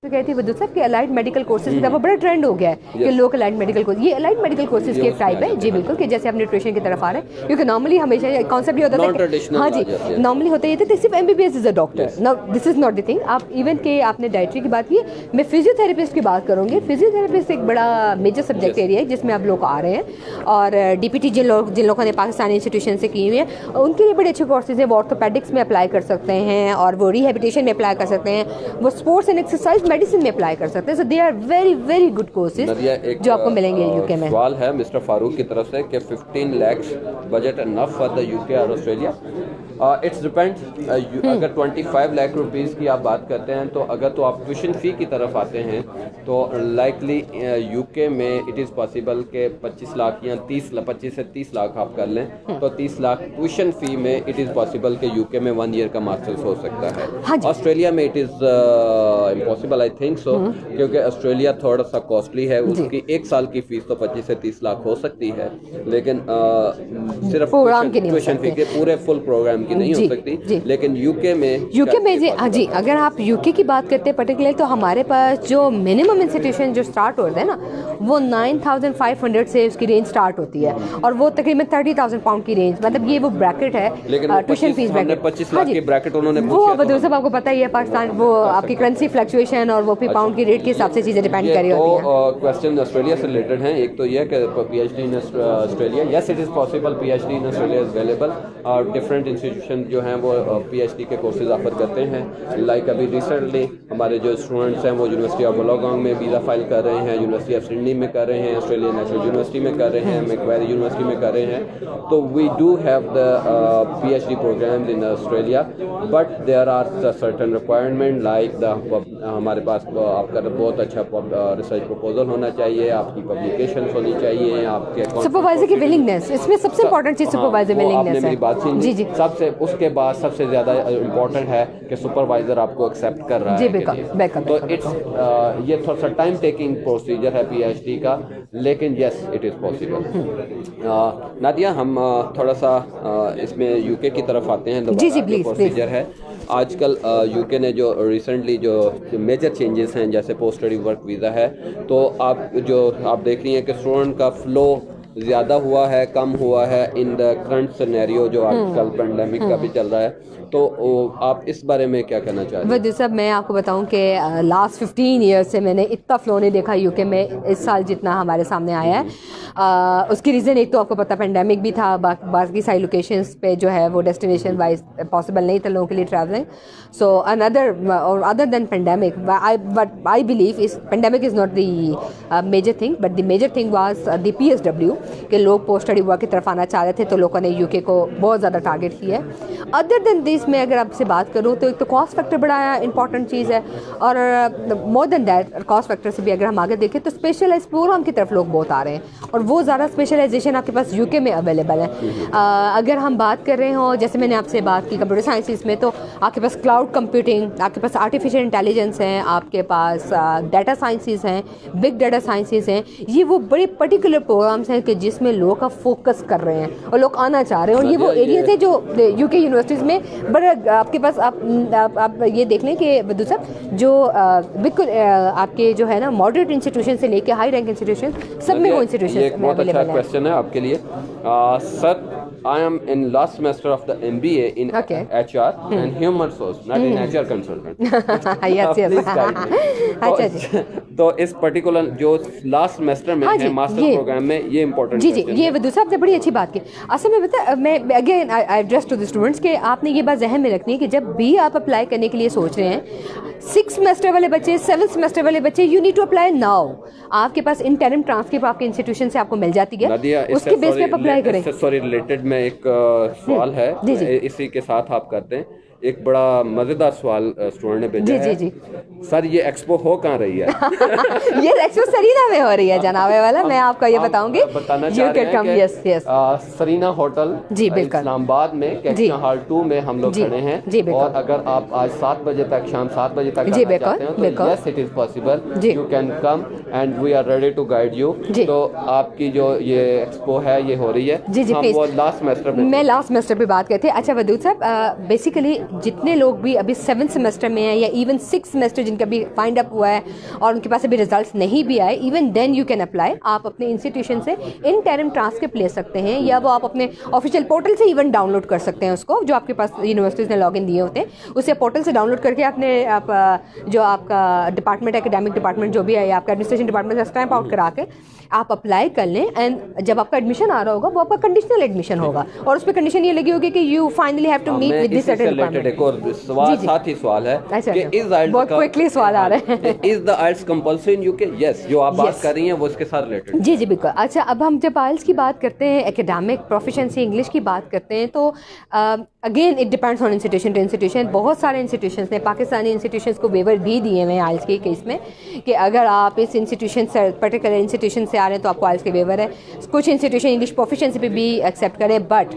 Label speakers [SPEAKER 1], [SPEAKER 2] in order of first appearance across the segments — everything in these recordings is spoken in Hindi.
[SPEAKER 1] तो कहती है विद्युत साहब कि अलाइड मेडिकल कोर्सेज का वो बड़ा ट्रेंड हो गया है कि लोग अलाइड मेडिकल कोर्स, ये अलाइड मेडिकल कोर्सेज की एक टाइप है। जी बिल्कुल, कि जैसे आप न्यूट्रिशन की तरफ आ रहे हैं, क्योंकि नॉर्मली हमेशा कॉन्सेप्ट ये होता है, हाँ जी, नॉर्मली होता है ये सिर्फ MBBS is a doctor. Now this is not the thing. आप इवन के आपने डाइटरी की बात की, मैं फिजियोथेरेपिस्ट की बात करूँगी। फिजियोथेरेपिस्ट एक बड़ा मेजर सब्जेक्ट एरिया है जिसमें आप लोग आ रहे हैं, और DPT जिन लोगों ने पाकिस्तानी इंस्टीट्यूशन से की हुई है उनके लिए बड़े अच्छे कोर्सेज हैं। वो ऑर्थोपेडिक्स में अप्लाई कर सकते हैं, और वो रिहेबिलिटेशन में अप्लाई कर सकते हैं, वो स्पोर्ट्स एंड एक्सरसाइज मेडिसिन में अप्लाई कर सकते हैं। So they are very very good courses जो आपको मिलेंगे यूके में।
[SPEAKER 2] सवाल है मिस्टर फारूक की तरफ से कि 15 lakhs budget enough for the UK और ऑस्ट्रेलिया? It's depend. अगर 25 लाख रुपीस की आप बात करते हैं, तो अगर तो आप ट्यूशन फ़ी की तरफ आते हैं तो लाइकली यूके में इट इज़ पॉसिबल कि 25 लाख या 25 से 30 लाख आप कर लें, तो 30 लाख ट्यूशन फ़ी में इट इज़ पॉसिबल कि यूके में 1 ईयर का मास्टर्स हो सकता है। ऑस्ट्रेलिया में it is impossible, I think सो, क्योंकि ऑस्ट्रेलिया थोड़ा सा कॉस्टली है। उसकी 1 साल की फ़ीस तो 25 से 30 लाख हो सकती है, लेकिन सिर्फ ट्यूशन फ़ी के पूरे फुल प्रोग्राम की नहीं हो सकती। लेकिन यूके में
[SPEAKER 1] हाँ जी, अगर आप यूके की बात करते हैं पर्टिकुलर, तो हमारे पास जो मिनिमम इंस्टीट्यूशन जो स्टार्ट होता है ना, वो 9,500 से उसकी रेंज स्टार्ट होती है, और वो तकरीबन 30,000 पाउंड की रेंज, मतलब ये वो ब्रैकेट है ट्यूशन फीस ब्रैकेट।
[SPEAKER 2] 25 लाख की ब्रैकेट उन्होंने
[SPEAKER 1] वो बदल सब आपको पता ही है, पाकिस्तान वो आपकी करेंसी फ्लक्चुएशन और वो पाउंड की रेट के हिसाब से चीज़ें डिपेंड कर रही होती हैं।
[SPEAKER 2] क्वेश्चन ऑस्ट्रेलिया से रिलेटेड हैं। एक तो ये कि PhD in Australia, yes it is possible, PhD in Australia is available, और डिफरेंट इंस्टीट्यूशन जो हैं वो PhD के कोर्सेज ऑफर करते हैं। लाइक अभी रिसेंटली हमारे जो स्टूडेंट्स हैं वो यूनिवर्सिटी ऑफ वोलोंगोंग में वीज़ा फाइल कर रहे हैं, यूनिवर्सिटी ऑफ सिडनी में कर रहे हैं, ऑस्ट्रेलियन नेशनल यूनिवर्सिटी में कर रहे हैं, मैकवायरी यूनिवर्सिटी में कर रहे हैं। तो we do have the PhD programs in Australia, but there are certain requirement like हमारे पास आपका बहुत अच्छा रिसर्च प्रपोजल होना चाहिए, आपकी पब्लिकेशन होनी चाहिए, आपके
[SPEAKER 1] सुपरवाइजर की विलिंगनेस, इसमें सबसे इंपॉर्टेंट चीज़ सुपरवाइजर विलिंगनेस है।
[SPEAKER 2] मेरी बात सुनी जी। सबसे उसके बाद सबसे ज़्यादा इम्पोर्टेंट है कि सुपरवाइजर आपको एक्सेप्ट कर रहा है। तो इट्स ये थोड़ा सा टाइम टेकिंग प्रोसीजर है PhD का, लेकिन yes it is possible. Nadia, हम थोड़ा सा इसमें यूके की तरफ आते हैं।
[SPEAKER 1] जी प्लीज
[SPEAKER 2] प्रोसीजर है आजकल यूके ने जो रिसेंटली जो मेजर चेंजेस हैं, जैसे पोस्ट स्टडी वर्क वीज़ा है, तो आप देख रही हैं कि स्टूडेंट का फ्लो ज़्यादा हुआ है, कम हुआ है इन द करंट सिनेरियो जो आजकल पेंडेमिक का भी चल रहा है। तो आप इस बारे में क्या कहना चाहते हैं?
[SPEAKER 1] वैसे सब मैं आपको बताऊं कि लास्ट 15 ईयर्स से मैंने इतना फ्लो नहीं देखा यूके में इस साल जितना हमारे सामने आया है। उसकी रीज़न एक तो आपको पता पेंडेमिक भी था, बाकी सारी लोकेशंस पे जो है वो डेस्टिनेशन वाइज पॉसिबल नहीं था लोगों के लिए travelling. So other than pandemic, I believe इस pandemic is not the major thing, but the major thing was the PSW के लोग पोस्ट स्टडी वर्क की तरफ आना चाह रहे थे, तो लोगों ने यूके को बहुत ज़्यादा टारगेट किया है। अदर देन दिस में अगर आपसे बात करूँ तो एक तो कॉस्ट फैक्टर बड़ा इंपॉर्टेंट चीज़ है, और more than that cost factor से भी अगर हम आगे देखें तो स्पेशलाइज प्रोग्राम की तरफ लोग बहुत आ रहे हैं, और वो ज़्यादा स्पेशलाइजेशन आपके पास यूके में अवेलेबल है। अगर हम बात कर रहे हो, जैसे मैंने आपसे बात की कंप्यूटर साइंसिस में, तो आपके पास क्लाउड कंप्यूटिंग, आपके पास आर्टिफिशियल इंटेलिजेंस है, आपके पास डाटा साइंसिस हैं, बिग डाटा साइंसिस हैं। ये वो बड़े पर्टिकुलर प्रोग्राम्स हैं कि जिसमें लोग का फोकस कर रहे हैं और लोग आना चाह रहे हैं, और ये वो एरियाज है जो यूके यूनिवर्सिटीज़ में बड़ा आपके पास आप ये देख लें कि बदू साहब जो बिल्कुल आपके जो है ना मॉडरेट इंस्टीट्यूशन से लेके हाई रैंक इंस्टीट्यूशन सब में वो इंस्टीट्यूशन
[SPEAKER 2] एक बहुत अच्छा क्वेश्चन है आपके लिए। Sir, I am in last semester of the MBA in HR and human resource, not in HR consultant.
[SPEAKER 1] yes.
[SPEAKER 2] अच्छा जी। तो इस पर्टिकुलर जो लास्ट सेमेस्टर में है मास्टर प्रोग्राम में, ये इम्पोर्टेंट
[SPEAKER 1] जी ये दूसरा आपने बड़ी अच्छी बात की। असल में बता मैं again I address to the students के आपने ये बात जहन में रखनी है कि जब भी आप अप्लाई करने के लिए सोच रहे हैं, 6 सेमेस्टर वाले बच्चे, 7 सेमेस्टर वाले बच्चे, you need to apply now. आपके पास इंटरिम ट्रांसक्रिप्ट आपके इंस्टीट्यूशन से आपको मिल जाती है, उसके बेस पे आप अप्लाई करें।
[SPEAKER 2] सॉरी, रिलेटेड में एक सवाल है, इसी के साथ आप करते हैं। एक बड़ा मजेदार सवाल स्टूडेंट ने भेजा है।
[SPEAKER 1] जी
[SPEAKER 2] सर, ये एक्सपो हो कहाँ रही है?
[SPEAKER 1] ये एक्सपो सरीना में हो रही है जनाबे वाला, मैं आपको ये बताऊंगी।
[SPEAKER 2] बताना चाह रहे हैं कि सरीना होटल
[SPEAKER 1] जी बिल्कुल
[SPEAKER 2] इस्लामाबाद में कैक्शन हॉल 2 में हम लोग खड़े हैं, और अगर आप आज 7 बजे तक, शाम 7 बजे तक आना चाहते हैं तो yes it is possible, you can come and we are ready to guide you. तो आपकी जो ये एक्सपो है ये हो रही है।
[SPEAKER 1] जी
[SPEAKER 2] हम वो लास्ट सेमेस्टर में,
[SPEAKER 1] मैं लास्ट सेमेस्टर पे बात करते हैं। अच्छा वदूद साहब, बेसिकली जितने लोग भी अभी 7th सेमेस्टर में हैं या इवन 6th सेमेस्टर जिनका भी फाइंड अप हुआ है और उनके पास अभी रिजल्ट्स नहीं भी आए, even then you can apply. आप अपने इंस्टीट्यूशन से इंटरिम ट्रांसक्रिप्ट ले सकते हैं या वो आप अपने ऑफिशियल पोर्टल से इवन डाउनलोड कर सकते हैं उसको, जो आपके पास यूनिवर्सिटीज़ ने लॉगिन दिए होते हैं उसे पोर्टल से डाउनलोड करके आप जो आपका डिपार्टमेंट, एकेडमिक डिपार्टमेंट जो भी है या आपका एडमिनिस्ट्रेशन डिपार्टमेंट से स्टैंप आउट करा के आप अप्लाई कर लें। एंड जब आपका एडमिशन आ रहा होगा वो आपका कंडीशनल एडमिशन होगा और उस पर कंडीशन ये लगी होगी कि you finally have to meet with this certain requirement.
[SPEAKER 2] एक और सवाल, साथ ही सवाल है कि इज आइल्स
[SPEAKER 1] बहुत क्विकली सवाल आ रहे हैं,
[SPEAKER 2] is the IELTS compulsory in UK? Yes, जो आप बात कर रही हैं वो इसके साथ रिलेटेड।
[SPEAKER 1] जी जी बिल्कुल। अच्छा, अब हम जब आइल्स की बात करते हैं, एकेडमिक प्रोफिशिएंसी इंग्लिश की बात करते हैं, तो again it depends on institution to institution. बहुत सारे इंस्टीट्यूशंस ने, पाकिस्तानी इंस्टीट्यूशंस को वेवर भी दिए हुए हैं आइल्स के केस में कि अगर आप इस इंस्टीट्यूशन से, पर्टिकुलर इंस्टीट्यूशन से आ रहे हैं तो आपको आइल्स के वेवर है। कुछ इंस्टीट्यूशन इंग्लिश प्रोफिशिएंसी पे भी एक्सेप्ट करें, but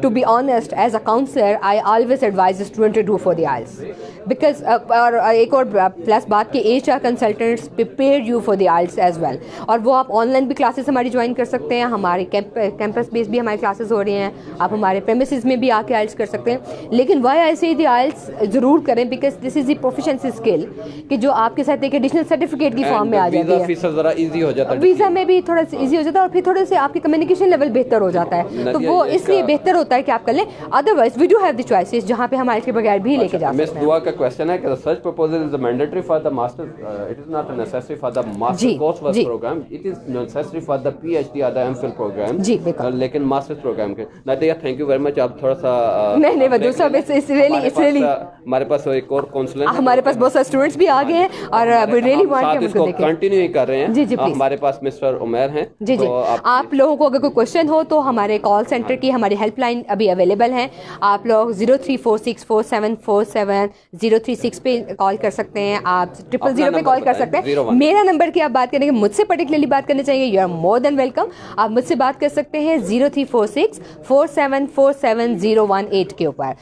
[SPEAKER 1] to be honest as a counsellor I always advise the student to do for the IELTS because और एक और प्लस बात कि HR consultants prepare you for the IELTS as well, और वो आप ऑनलाइन भी क्लासेस हमारी ज्वाइन कर सकते हैं, हमारे कैंपस बेस भी हमारी क्लासेस हो रही हैं, आप हमारे प्रेमिसेस में भी आके आइल्स कर सकते हैं। लेकिन वाई आई से द आइल्स ज़रूर करें because this is the proficiency skill कि जो आपके साथ एक एडिशनल सर्टिफिकेट की फॉर्म में आ जाती है।
[SPEAKER 2] वीज़ा ज़रा इजी हो जाता है,
[SPEAKER 1] वीज़ा में भी थोड़ा सा ईजी हो जाता है और फिर थोड़े से आपकी कम्युनिकेशन लेवल बेहतर हो जाता है, तो वो इसलिए बेहतर होता है कि आप कर लें। Otherwise we do have the choices जहाँ पे हम आइल्स के बगैर भी लेके जा सकते हैं।
[SPEAKER 2] मिस दुआ का क्वेश्चन है कि such proposal is mandatory for the master, it is not necessary for the master coursework program, it is necessary for the PhD or the MPhil program,
[SPEAKER 1] जी बिल्कुल,
[SPEAKER 2] लेकिन मास्टर्स प्रोग्राम के। Nadia, thank you very much. आप थोड़ा सा
[SPEAKER 1] नहीं वदू साहब, इट्स रियली
[SPEAKER 2] हमारे पास एक और काउंसलर,
[SPEAKER 1] हमारे पास बहुत सारे स्टूडेंट्स भी आ गए हैं और वी रियली वांट कि हम
[SPEAKER 2] इसको कंटिन्यू ही कर रहे हैं।
[SPEAKER 1] जी जी प्लीज।
[SPEAKER 2] हमारे पास मिस्टर उमर हैं।
[SPEAKER 1] जी जी, आप लोगों को अगर कोई क्वेश्चन हो तो हमारे कॉल सेंटर की हमारी हेल्पलाइन अभी अवेलेबल है। आप लोग 03464747 पे कॉल कर सकते हैं, आप 000 पे कॉल कर सकते हैं। मेरा नंबर की आप बात करेंगे, मुझसे पर्टिकुलरली बात करनी चाहिए, you are more than welcome. आप मुझसे बात कर सकते हैं 03464747 के ऊपर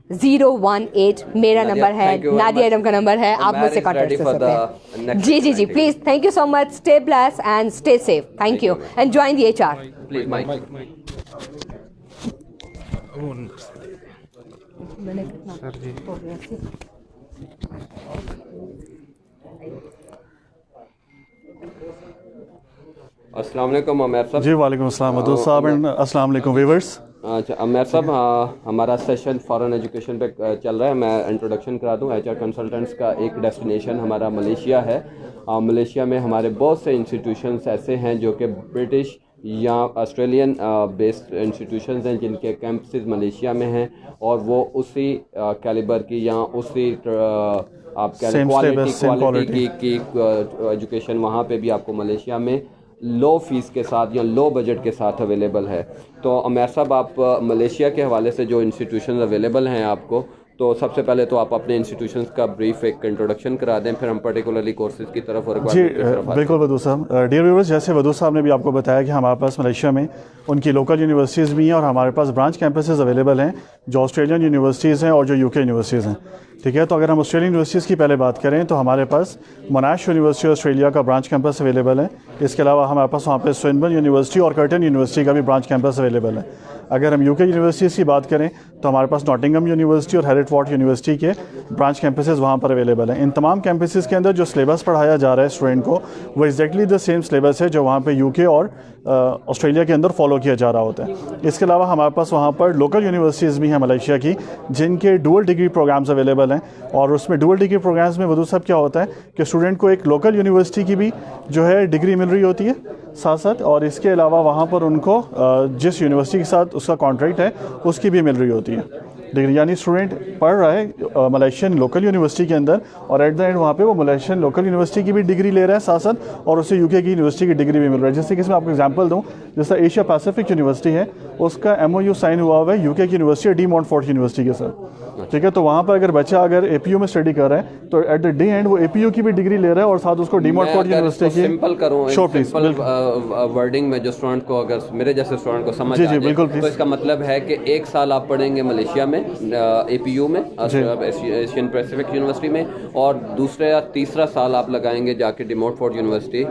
[SPEAKER 1] 018 मेरा नंबर है, नादिया एडम का नंबर है, आप मुझसे कॉन्टेक्ट कर सकते हैं। जी जी जी please, thank you so much, stay blessed and stay safe, thank you and join the HR
[SPEAKER 2] please. Mic
[SPEAKER 3] sir जी,
[SPEAKER 2] अस्सलाम वालेकुम उमर साहब।
[SPEAKER 3] जी वालेकुम अस्सलाम मधु साहब एंड अस्सलाम वालेकुम व्यूअर्स।
[SPEAKER 2] अच्छा उमर साहब, हमारा सेशन फॉरेन एजुकेशन पे चल रहा है। मैं इंट्रोडक्शन करा दूं। HR कंसल्टेंट्स का एक डेस्टिनेशन हमारा मलेशिया है। मलेशिया में हमारे बहुत से इंस्टीट्यूशंस ऐसे हैं जो कि ब्रिटिश या ऑस्ट्रेलियन बेस्ड इंस्टीट्यूशंस हैं जिनके कैंपसेस मलेशिया में हैं और वो उसी कैलिबर की या उसी आप क्वालिटी की एजुकेशन वहाँ पे भी आपको मलेशिया में लो फीस के साथ या लो बजट के साथ अवेलेबल है। तो उमर साहब, आप मलेशिया के हवाले से जो इंस्टीट्यूशन अवेलेबल हैं आपको, तो सबसे पहले तो आप अपने इंस्टीट्यूशंस का ब्रीफ एक इंट्रोडक्शन करा दें, फिर हम पर्टिकुलरली कोर्सेज की तरफ और
[SPEAKER 3] जी बिल्कुल वदू साहब। डियर व्यूअर्स, जैसे वदू साहब ने भी आपको बताया कि हमारे पास मलेशिया में उनकी लोकल यूनिवर्सिटीज़ भी हैं और हमारे पास ब्रांच कैंपसेस अवेलेबल हैं जो ऑस्ट्रेलियन यूनिवर्सिटीज़ हैं और जो UK यूनिवर्सिटीज़ हैं। ठीक है, तो अगर हम ऑस्ट्रेलियन यूनिवर्सिटीज़ की पहले बात करें तो हमारे पास मोनाश यूनिवर्सिटी ऑस्ट्रेलिया का ब्रांच कैंपस अवेलेबल है। इसके अलावा हमारे पास वहाँ पे स्विनबर्न यूनिवर्सिटी और कर्टन यूनिवर्सिटी का भी ब्रांच कैंपस अवेलेबल है। अगर हम UK यूनिवर्सिटीज़ की बात करें तो हमारे पास नॉटिंगम यूनिवर्सिटी और हैरिटफोर्ड यूनिवर्सिटी के ब्रांच कैंपसेस वहाँ पर अवेलेबल हैं। इन तमाम कैंपसेस के अंदर जो सिलेबस पढ़ाया जा रहा है स्टूडेंट को, वो एग्जैक्टली द सेम सिलेबस है जो वहाँ पे UK और ऑस्ट्रेलिया के अंदर फॉलो किया जा रहा होता है। इसके अलावा हमारे पास वहाँ पर लोकल यूनिवर्सिटीज़ भी हैं मलेशिया की जिनके डुअल डिग्री प्रोग्राम्स अवेलेबल हैं और उसमें डुअल डिग्री प्रोग्राम्स में वदू साहब क्या होता है कि स्टूडेंट को एक लोकल यूनिवर्सिटी की भी जो है डिग्री मिल रही होती है साथ साथ, और इसके अलावा वहाँ पर उनको जिस यूनिवर्सिटी के साथ उसका कॉन्ट्रैक्ट है उसकी भी मिल रही होती है डिग्री। यानी स्टूडेंट पढ़ रहा है मलेशियन लोकल यूनिवर्सिटी के अंदर और एट द एंड वहाँ पे वो मलेशियन लोकल यूनिवर्सिटी की भी डिग्री ले रहा है साथ साथ और उसे UK की यूनिवर्सिटी की डिग्री भी मिल रहा है। जैसे कि इसमें आपको एग्जांपल दूँ, जैसा एशिया पैसिफिक यूनिवर्सिटी है उसका MOU साइन हुआ हुआ है UK की यूनिवर्सिटी डी मॉन्टफोर्ट यूनिवर्सिटी के साथ। ठीक है, तो वहाँ पर अगर बच्चा अगर APU में स्टडी कर रहा है तो एट द डे एंड वो APU की भी डिग्री ले रहा है और साथ उसको डी मॉन्टफोर्ट यूनिवर्सिटी की।
[SPEAKER 2] सिंपल करूँ,
[SPEAKER 3] शो प्लीज
[SPEAKER 2] वर्डिंग में जो स्टूडेंट को, अगर मेरे जैसे स्टूडेंट को समझ
[SPEAKER 3] जी बिल्कुल,
[SPEAKER 2] तो इसका मतलब है कि 1 साल आप पढ़ेंगे मलेशिया में में APU में, एशियन पैसिफिक यूनिवर्सिटी में, और दूसरा या तीसरा साल आप लगाएंगे जाके डी मोंटफोर्ट यूनिवर्सिटी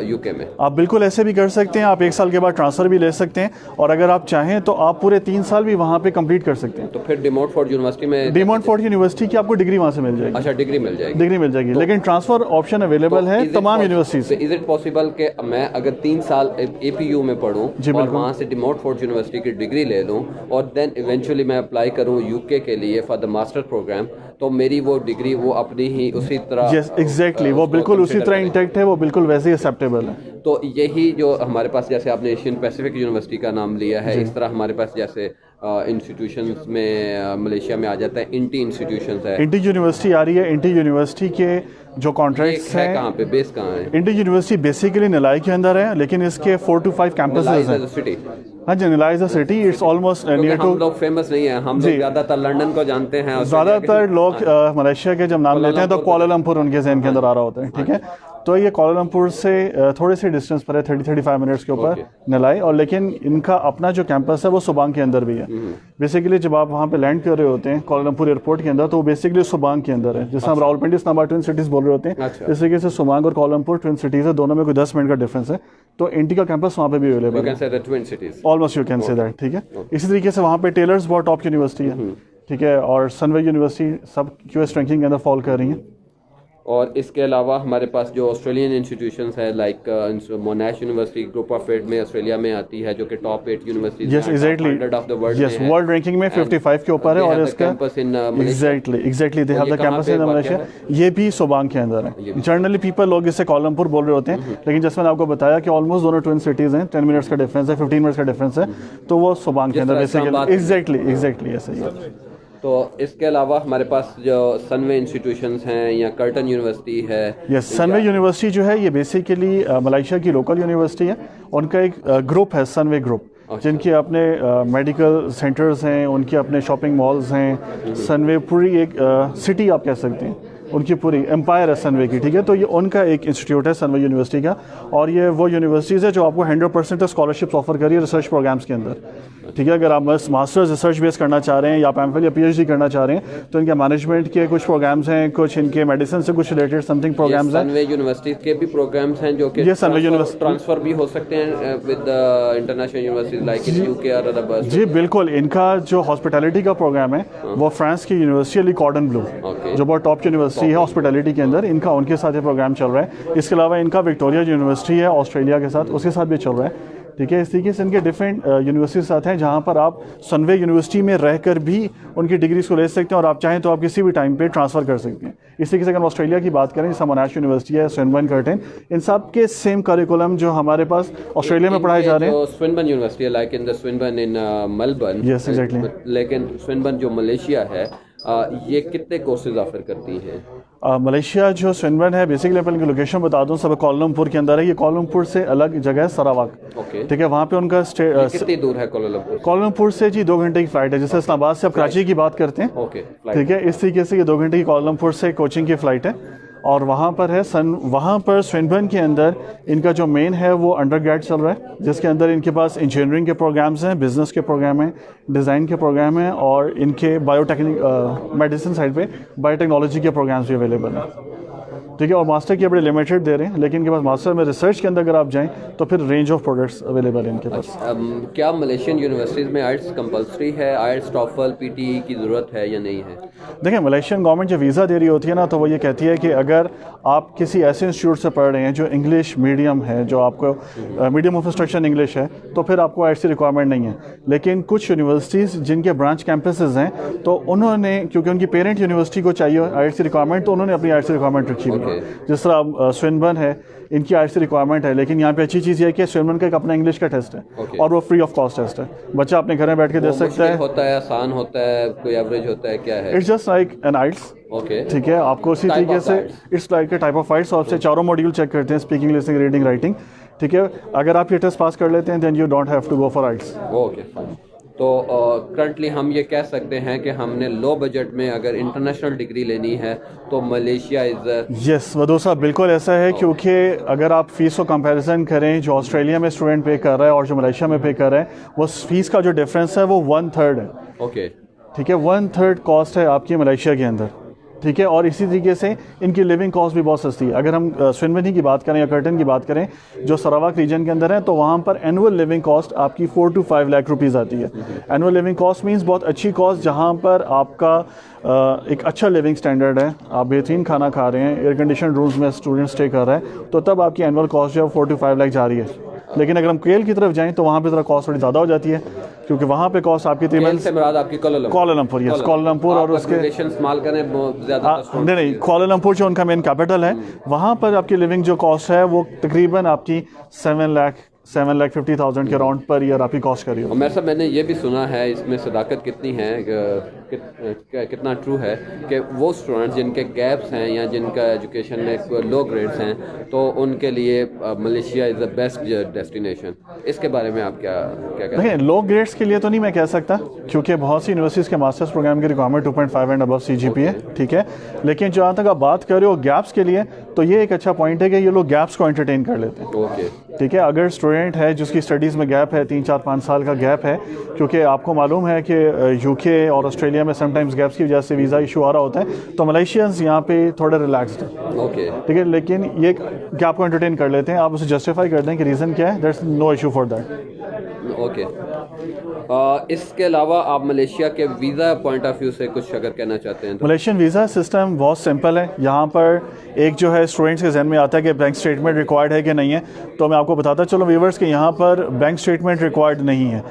[SPEAKER 2] UK में।
[SPEAKER 3] आप बिल्कुल ऐसे भी कर सकते हैं, आप 1 साल के बाद ट्रांसफ़र भी ले सकते हैं, और अगर आप चाहें तो आप पूरे 3 साल भी वहाँ पे कंप्लीट कर सकते हैं।
[SPEAKER 2] तो फिर डी मोंटफोर्ट यूनिवर्सिटी में,
[SPEAKER 3] डी मोंटफोर्ट यूनिवर्सिटी की आपको डिग्री वहाँ से मिल जाएगी।
[SPEAKER 2] अच्छा, डिग्री मिल जाएगी।
[SPEAKER 3] डिग्री मिल जाएगी, लेकिन ट्रांसफ़र ऑप्शन अवेलेबल है तमाम यूनिवर्सिटी से।
[SPEAKER 2] इज इट पॉसिबल कि मैं अगर 3 साल APU में पढ़ूँ और वहाँ से डी मोंटफोर्ट यूनिवर्सिटी की डिग्री ले लूँ और देन इवेंचुअली मैं अप्लाई करूँ UK के लिए फॉर द मास्टर प्रोग्राम, तो मेरी वो डिग्री वो अपनी ही उसी तरह,
[SPEAKER 3] यस एग्जैक्टली, वो बिल्कुल उसी तरह इंटैक्ट है, वो बिल्कुल वैसे ही एक्सेप्टेबल है।
[SPEAKER 2] तो यही जो हमारे पास, जैसे आपने एशियन पैसिफिक यूनिवर्सिटी का नाम लिया है, इस तरह हमारे पास जैसे इंस्टीट्यूशंस में मलेशिया में आ जाता है, इंटी इंस्टीट्यूशंस है।
[SPEAKER 3] इंटी यूनिवर्सिटी आ रही है। इंटी यूनिवर्सिटी के जो कॉन्ट्रैक्ट्स हैं,
[SPEAKER 2] कहाँ पे, बेस कहाँ है?
[SPEAKER 3] इंटी यूनिवर्सिटी बेसिकली निलाई के अंदर है, लेकिन इसके 4 to 5 कैंपसेस हैं।
[SPEAKER 2] सिटी,
[SPEAKER 3] हाँ जी, Nilai is a city, it's almost near to.
[SPEAKER 2] हम लोग फेमस नहीं है, हम लोग ज़्यादातर लंदन को जानते हैं।
[SPEAKER 3] ज़्यादातर लोग मलेशिया के जब नाम लेते हैं तो कुआलालंपुर उनके ज़हन के अंदर आ रहा होता है, ठीक है। तो ये कुआलालंपुर से थोड़े से डिस्टेंस पर है, 30-35 मिनट्स के ऊपर निलाई, और लेकिन इनका अपना जो कैंपस है वो सुबांग के अंदर भी है। बेसिकली जब आप वहाँ पे लैंड कर रहे होते हैं कुआलालंपुर एयरपोर्ट के अंदर, तो वो बेसिकली सुबांग के अंदर है, जिससे हम रावलपिंडी इस्लामाबाद ट्विन सिटीज़ बोल रहे होते हैं। इस तरीके से सुबांग और कुआलालंपुर ट्विन सिटीज़ है, दोनों में कोई 10 मिनट का डिफरेंस है। तो इंटी का कैंपस वहाँ पे भी अवेलेबल है, almost you can say that, ठीक है। इसी तरीके से वहाँ पे टेलर्स बहुत टॉप यूनिवर्सिटी है, ठीक है, और सनवे यूनिवर्सिटी सब QS रैंकिंग के अंदर फॉल कर रही हैं।
[SPEAKER 2] और इसके अलावा हमारे पास जो ऑस्ट्रेलियन इंस्टीट्यूशंस है, लाइक मोनाश यूनिवर्सिटी ग्रुप ऑफ 8 में ऑस्ट्रेलिया में आती है, जो कि top 8 universities
[SPEAKER 3] yes exactly,
[SPEAKER 2] of the world
[SPEAKER 3] yes world ranking में 55 के ऊपर है, और इसका exactly they have the campus in Malaysia, ये भी सुबांग के अंदर है। जनरली पीपल लोग इससे कुआलालंपुर बोल रहे होते हैं, लेकिन जैसे मैंने आपको बताया कि ऑलमोस्ट दोनों ट्विन सिटीज़ हैं, 10 मिनट्स का डिफरेंस है, 15 मिनट्स का डिफरेंस है, तो वो सुबांग के अंदर बेसिकली एग्जैक्टली ऐसा ही है।
[SPEAKER 2] तो इसके अलावा हमारे पास जो सनवे इंस्टीट्यूशंस हैं या कर्टन यूनिवर्सिटी है,
[SPEAKER 3] यस सनवे यूनिवर्सिटी जो है ये बेसिकली मलेशिया की लोकल यूनिवर्सिटी है। उनका एक ग्रुप है सनवे ग्रुप, जिनके अपने मेडिकल सेंटर्स हैं, उनके अपने शॉपिंग मॉल्स हैं। सनवे पूरी एक सिटी आप कह सकते हैं, उनकी पूरी एम्पायर है सनवे की, ठीक है। तो ये उनका एक इंस्टीट्यूट है सनवे यूनिवर्सिटी का, और ये वो यूनिवर्सिटीज़ है जो आपको 100% स्कॉलरशिप्स ऑफर करिए रिसर्च प्रोग्राम्स के अंदर, ठीक है। अगर आप बस मास्टर्स रिसर्च बेस करना चाह रहे हैं या एमफिल या PhD करना चाह रहे हैं, तो इनके मैनेजमेंट के कुछ प्रोग्राम्स हैं, कुछ इनके मेडिसिन से कुछ रिलेटेड समथिंग प्रोग्राम्स हैं।
[SPEAKER 2] सनवे यूनिवर्सिटी के भी प्रोग्राम्स हैं जो कि
[SPEAKER 3] ये सनवे यूनिवर्सिटी
[SPEAKER 2] ट्रांसफर भी हो सकते हैं with international universities like in UK और अदर।
[SPEAKER 3] जी बिल्कुल, इनका जो हॉस्पिटैलिटी का प्रोग्राम है वो फ्रांस की यूनिवर्सिटी कॉर्डन ब्लू, जो बहुत टॉप यूनिवर्सिटी है हॉस्पिटैलिटी के अंदर, इनका उनके साथ ये प्रोग्राम चल रहा है। इसके अलावा इनका विक्टोरिया यूनिवर्सिटी है ऑस्ट्रेलिया के साथ, उसके साथ भी चल रहा है, ठीक है। इस तरीके से इनके डिफरेंट यूनिवर्सिटी साथ हैं, जहाँ पर आप सनवे यूनिवर्सिटी में रहकर भी उनकी डिग्रीज को ले सकते हैं, और आप चाहें तो आप किसी भी टाइम पे ट्रांसफ़र कर सकते हैं। इस तरीके से अगर ऑस्ट्रेलिया की बात करें, जैसा मोनाश यूनिवर्सिटी है, स्विनबर्न कर्टन, इन सब के सेम करिकुलम जो हमारे पास ऑस्ट्रेलिया में पढ़ाए जा रहे हैं।
[SPEAKER 2] स्विनबर्न यूनिवर्सिटी है like in the Swinburne in Melbourne,
[SPEAKER 3] yes exactly,
[SPEAKER 2] लेकिन स्विनबर्न जो मलेशिया है ये कितने कोर्सेज ऑफर करती हैं?
[SPEAKER 3] मलेशिया जो स्विनबर्न है, बेसिकली मैं इनकी लोकेशन बता दूं, सब कुआलालंपुर के अंदर है। ये कुआलालंपुर से अलग जगह है सरावाक, ठीक है। वहाँ पे उनका
[SPEAKER 2] कितनी दूर है कुआलालंपुर?
[SPEAKER 3] कुआलालंपुर से जी 2 घंटे की फ्लाइट है, जैसे इस्लामाबाद से आप कराची की बात करते हैं, ठीक है। इस तरीके से ये 2 घंटे की कुआलालंपुर से कोचिंग की फ़्लाइट है, और वहाँ पर है वहाँ पर स्विनबर्न के अंदर इनका जो मेन है वो अंडरग्रेड चल रहा है, जिसके अंदर इनके पास इंजीनियरिंग के प्रोग्राम्स हैं, बिजनेस के प्रोग्राम हैं, डिज़ाइन के प्रोग्राम हैं, और इनके मेडिसिन साइड पे बायोटेक्नोलॉजी के प्रोग्राम्स भी अवेलेबल हैं, ठीक है। और मास्टर की बड़े लिमिटेड दे रहे हैं, लेकिन इनके पास मास्टर में रिसर्च के अंदर अगर आप जाएं तो फिर रेंज ऑफ प्रोडक्ट्स अवेलेबल है इनके पास।
[SPEAKER 2] क्या मलेशियन यूनिवर्सिटीज़ में आइट्स कंपलसरी है? आइट्स टॉफल PTE की ज़रूरत है या नहीं है?
[SPEAKER 3] देखिए, मलेशियन गवर्नमेंट जब वीज़ा दे रही होती है ना, तो वो ये कहती है कि अगर आप किसी ऐसे इंस्टीट्यूट से पढ़ रहे हैं जो इंग्लिश मीडियम है, जो आपको मीडियम ऑफ इंस्ट्रक्शन इंग्लिश है, तो फिर आपको आइट्स की रिक्वायरमेंट नहीं है। लेकिन कुछ यूनिवर्सिटीज़ जिनके ब्रांच कैंपसेस हैं, तो उन्होंने, क्योंकि उनकी पेरेंट यूनिवर्सिटी को चाहिए आइट्स की रिक्वायरमेंट, तो उन्होंने अपनी आइट्स की रिक्वायरमेंट रखी हुई है। जिस तरह स्विनबर्न है, इनकी आइट्स की रिक्वायरमेंट है, लेकिन यहाँ पे अच्छी चीज़ ये है कि स्विनबर्न का एक अपना इंग्लिश का टेस्ट है, और वो फ्री ऑफ कॉस्ट टेस्ट है। बच्चा अपने घर में बैठ के दे सकता है।
[SPEAKER 2] होता है, आसान होता है, कोई एवरेज होता है, क्या है?
[SPEAKER 3] It's just like an IELTS, ठीक है। आपको उसी तरीके से it's like a type of IELTS, आपसे 4 मॉड्यूल चेक करते हैं, स्पीकिंग, लिसनिंग, रीडिंग, राइटिंग, ठीक है। अगर आप ये टेस्ट पास कर लेते हैं, then you don't have to go for IELTS.
[SPEAKER 2] Okay fine. तो करंटली हम ये कह सकते हैं कि हमने लो बजट में अगर इंटरनेशनल डिग्री लेनी है तो मलेशिया इज़
[SPEAKER 3] यस वदू साहब, बिल्कुल ऐसा है, क्योंकि अगर आप फ़ीस को कंपैरिजन करें जो ऑस्ट्रेलिया में स्टूडेंट पे कर रहा है और जो मलेशिया में पे कर रहा है, वो फ़ीस का जो डिफरेंस है वो 1/3 है,
[SPEAKER 2] ओके,
[SPEAKER 3] ठीक है, 1/3 कॉस्ट है आपकी मलेशिया के अंदर, ठीक है। और इसी तरीके से इनकी लिविंग कॉस्ट भी बहुत सस्ती है। अगर हम स्विनबनी की बात करें या कर्टन की बात करें जो सरावाक रीजन के अंदर है, तो वहाँ पर एनुअल लिविंग कॉस्ट आपकी 4 to 5 लाख रुपीज़ आती है। एनुअल लिविंग कॉस्ट मींस बहुत अच्छी कॉस्ट, जहाँ पर आपका एक अच्छा लिविंग स्टैंडर्ड है, आप बेहतरीन खाना खा रहे हैं, एयर कंडीशन रूम्स में स्टूडेंट स्टे कर रहा है, तो तब आपकी एनुअल कॉस्ट जो है 4 to 5 लाख जा रही है। लेकिन अगर हम केल की तरफ जाएं तो वहाँ पे ज़रा कॉस्ट थोड़ी ज़्यादा हो जाती है, क्योंकि वहाँ पे कॉस्ट आपकी
[SPEAKER 2] केल से मुराद आपकी
[SPEAKER 3] कोलालमपुर, यस कोलालमपुर, और उसके
[SPEAKER 2] इस्तेमाल करें ज़्यादा
[SPEAKER 3] नहीं कोलालमपुर जो उनका मेन कैपिटल है, वहाँ पर आपकी लिविंग जो कॉस्ट है वो तकरीबन आपकी 7,50,000 के राउंड पर ईयर आपकी कॉस्ट कर रही है।
[SPEAKER 2] मेरे साहब मैंने ये भी सुना है, इसमें सदाकत कितनी है, कितना ट्रू है कि वो स्टूडेंट्स जिनके गैप्स हैं या जिनका एजुकेशन में लो ग्रेड्स हैं, तो उनके लिए Malaysia is the best destination. इसके बारे में आप क्या कहते हैं?
[SPEAKER 3] लो ग्रेड्स के लिए तो नहीं मैं कह सकता, क्योंकि बहुत सी यूनिवर्सिटीज़ के मास्टर्स प्रोग्राम की रिक्वायरमेंट 2.5 एंड अबव CGPA, ठीक है। लेकिन जहाँ तक आप बात कर रहे हो गैप्स के लिए, तो ये एक अच्छा पॉइंट है कि ये लोग गैप्स को एंटरटेन कर लेते हैं।
[SPEAKER 2] ओके,
[SPEAKER 3] ठीक है। अगर स्टूडेंट है जिसकी स्टडीज़ में गैप है, 3-4-5 साल का गैप है, क्योंकि आपको मालूम है कि UK और ऑस्ट्रेलिया में समटाइम्स गैप्स की वजह से वीज़ा इशू आ रहा होता है, तो मलेशियंस यहाँ पे थोड़े रिलैक्सड हैं,
[SPEAKER 2] ओके,
[SPEAKER 3] ठीक है। लेकिन ये गैप को एंटरटेन कर लेते हैं, आप उसे जस्टिफाई कर दें कि रीज़न क्या है, that's no issue for that.
[SPEAKER 2] Okay. इसके अलावा आप मलेशिया के वीज़ा पॉइंट ऑफ व्यू से कुछ अगर कहना चाहते हैं तो?
[SPEAKER 3] मलेशियन वीज़ा सिस्टम बहुत सिंपल है। यहाँ पर एक जो है स्टूडेंट्स के जहन में आता है कि बैंक स्टेटमेंट रिक्वायर्ड है कि नहीं है, तो मैं आपको बताता चलो व्यूवर्स कि यहाँ पर बैंक स्टेटमेंट रिक्वायर्ड नहीं है।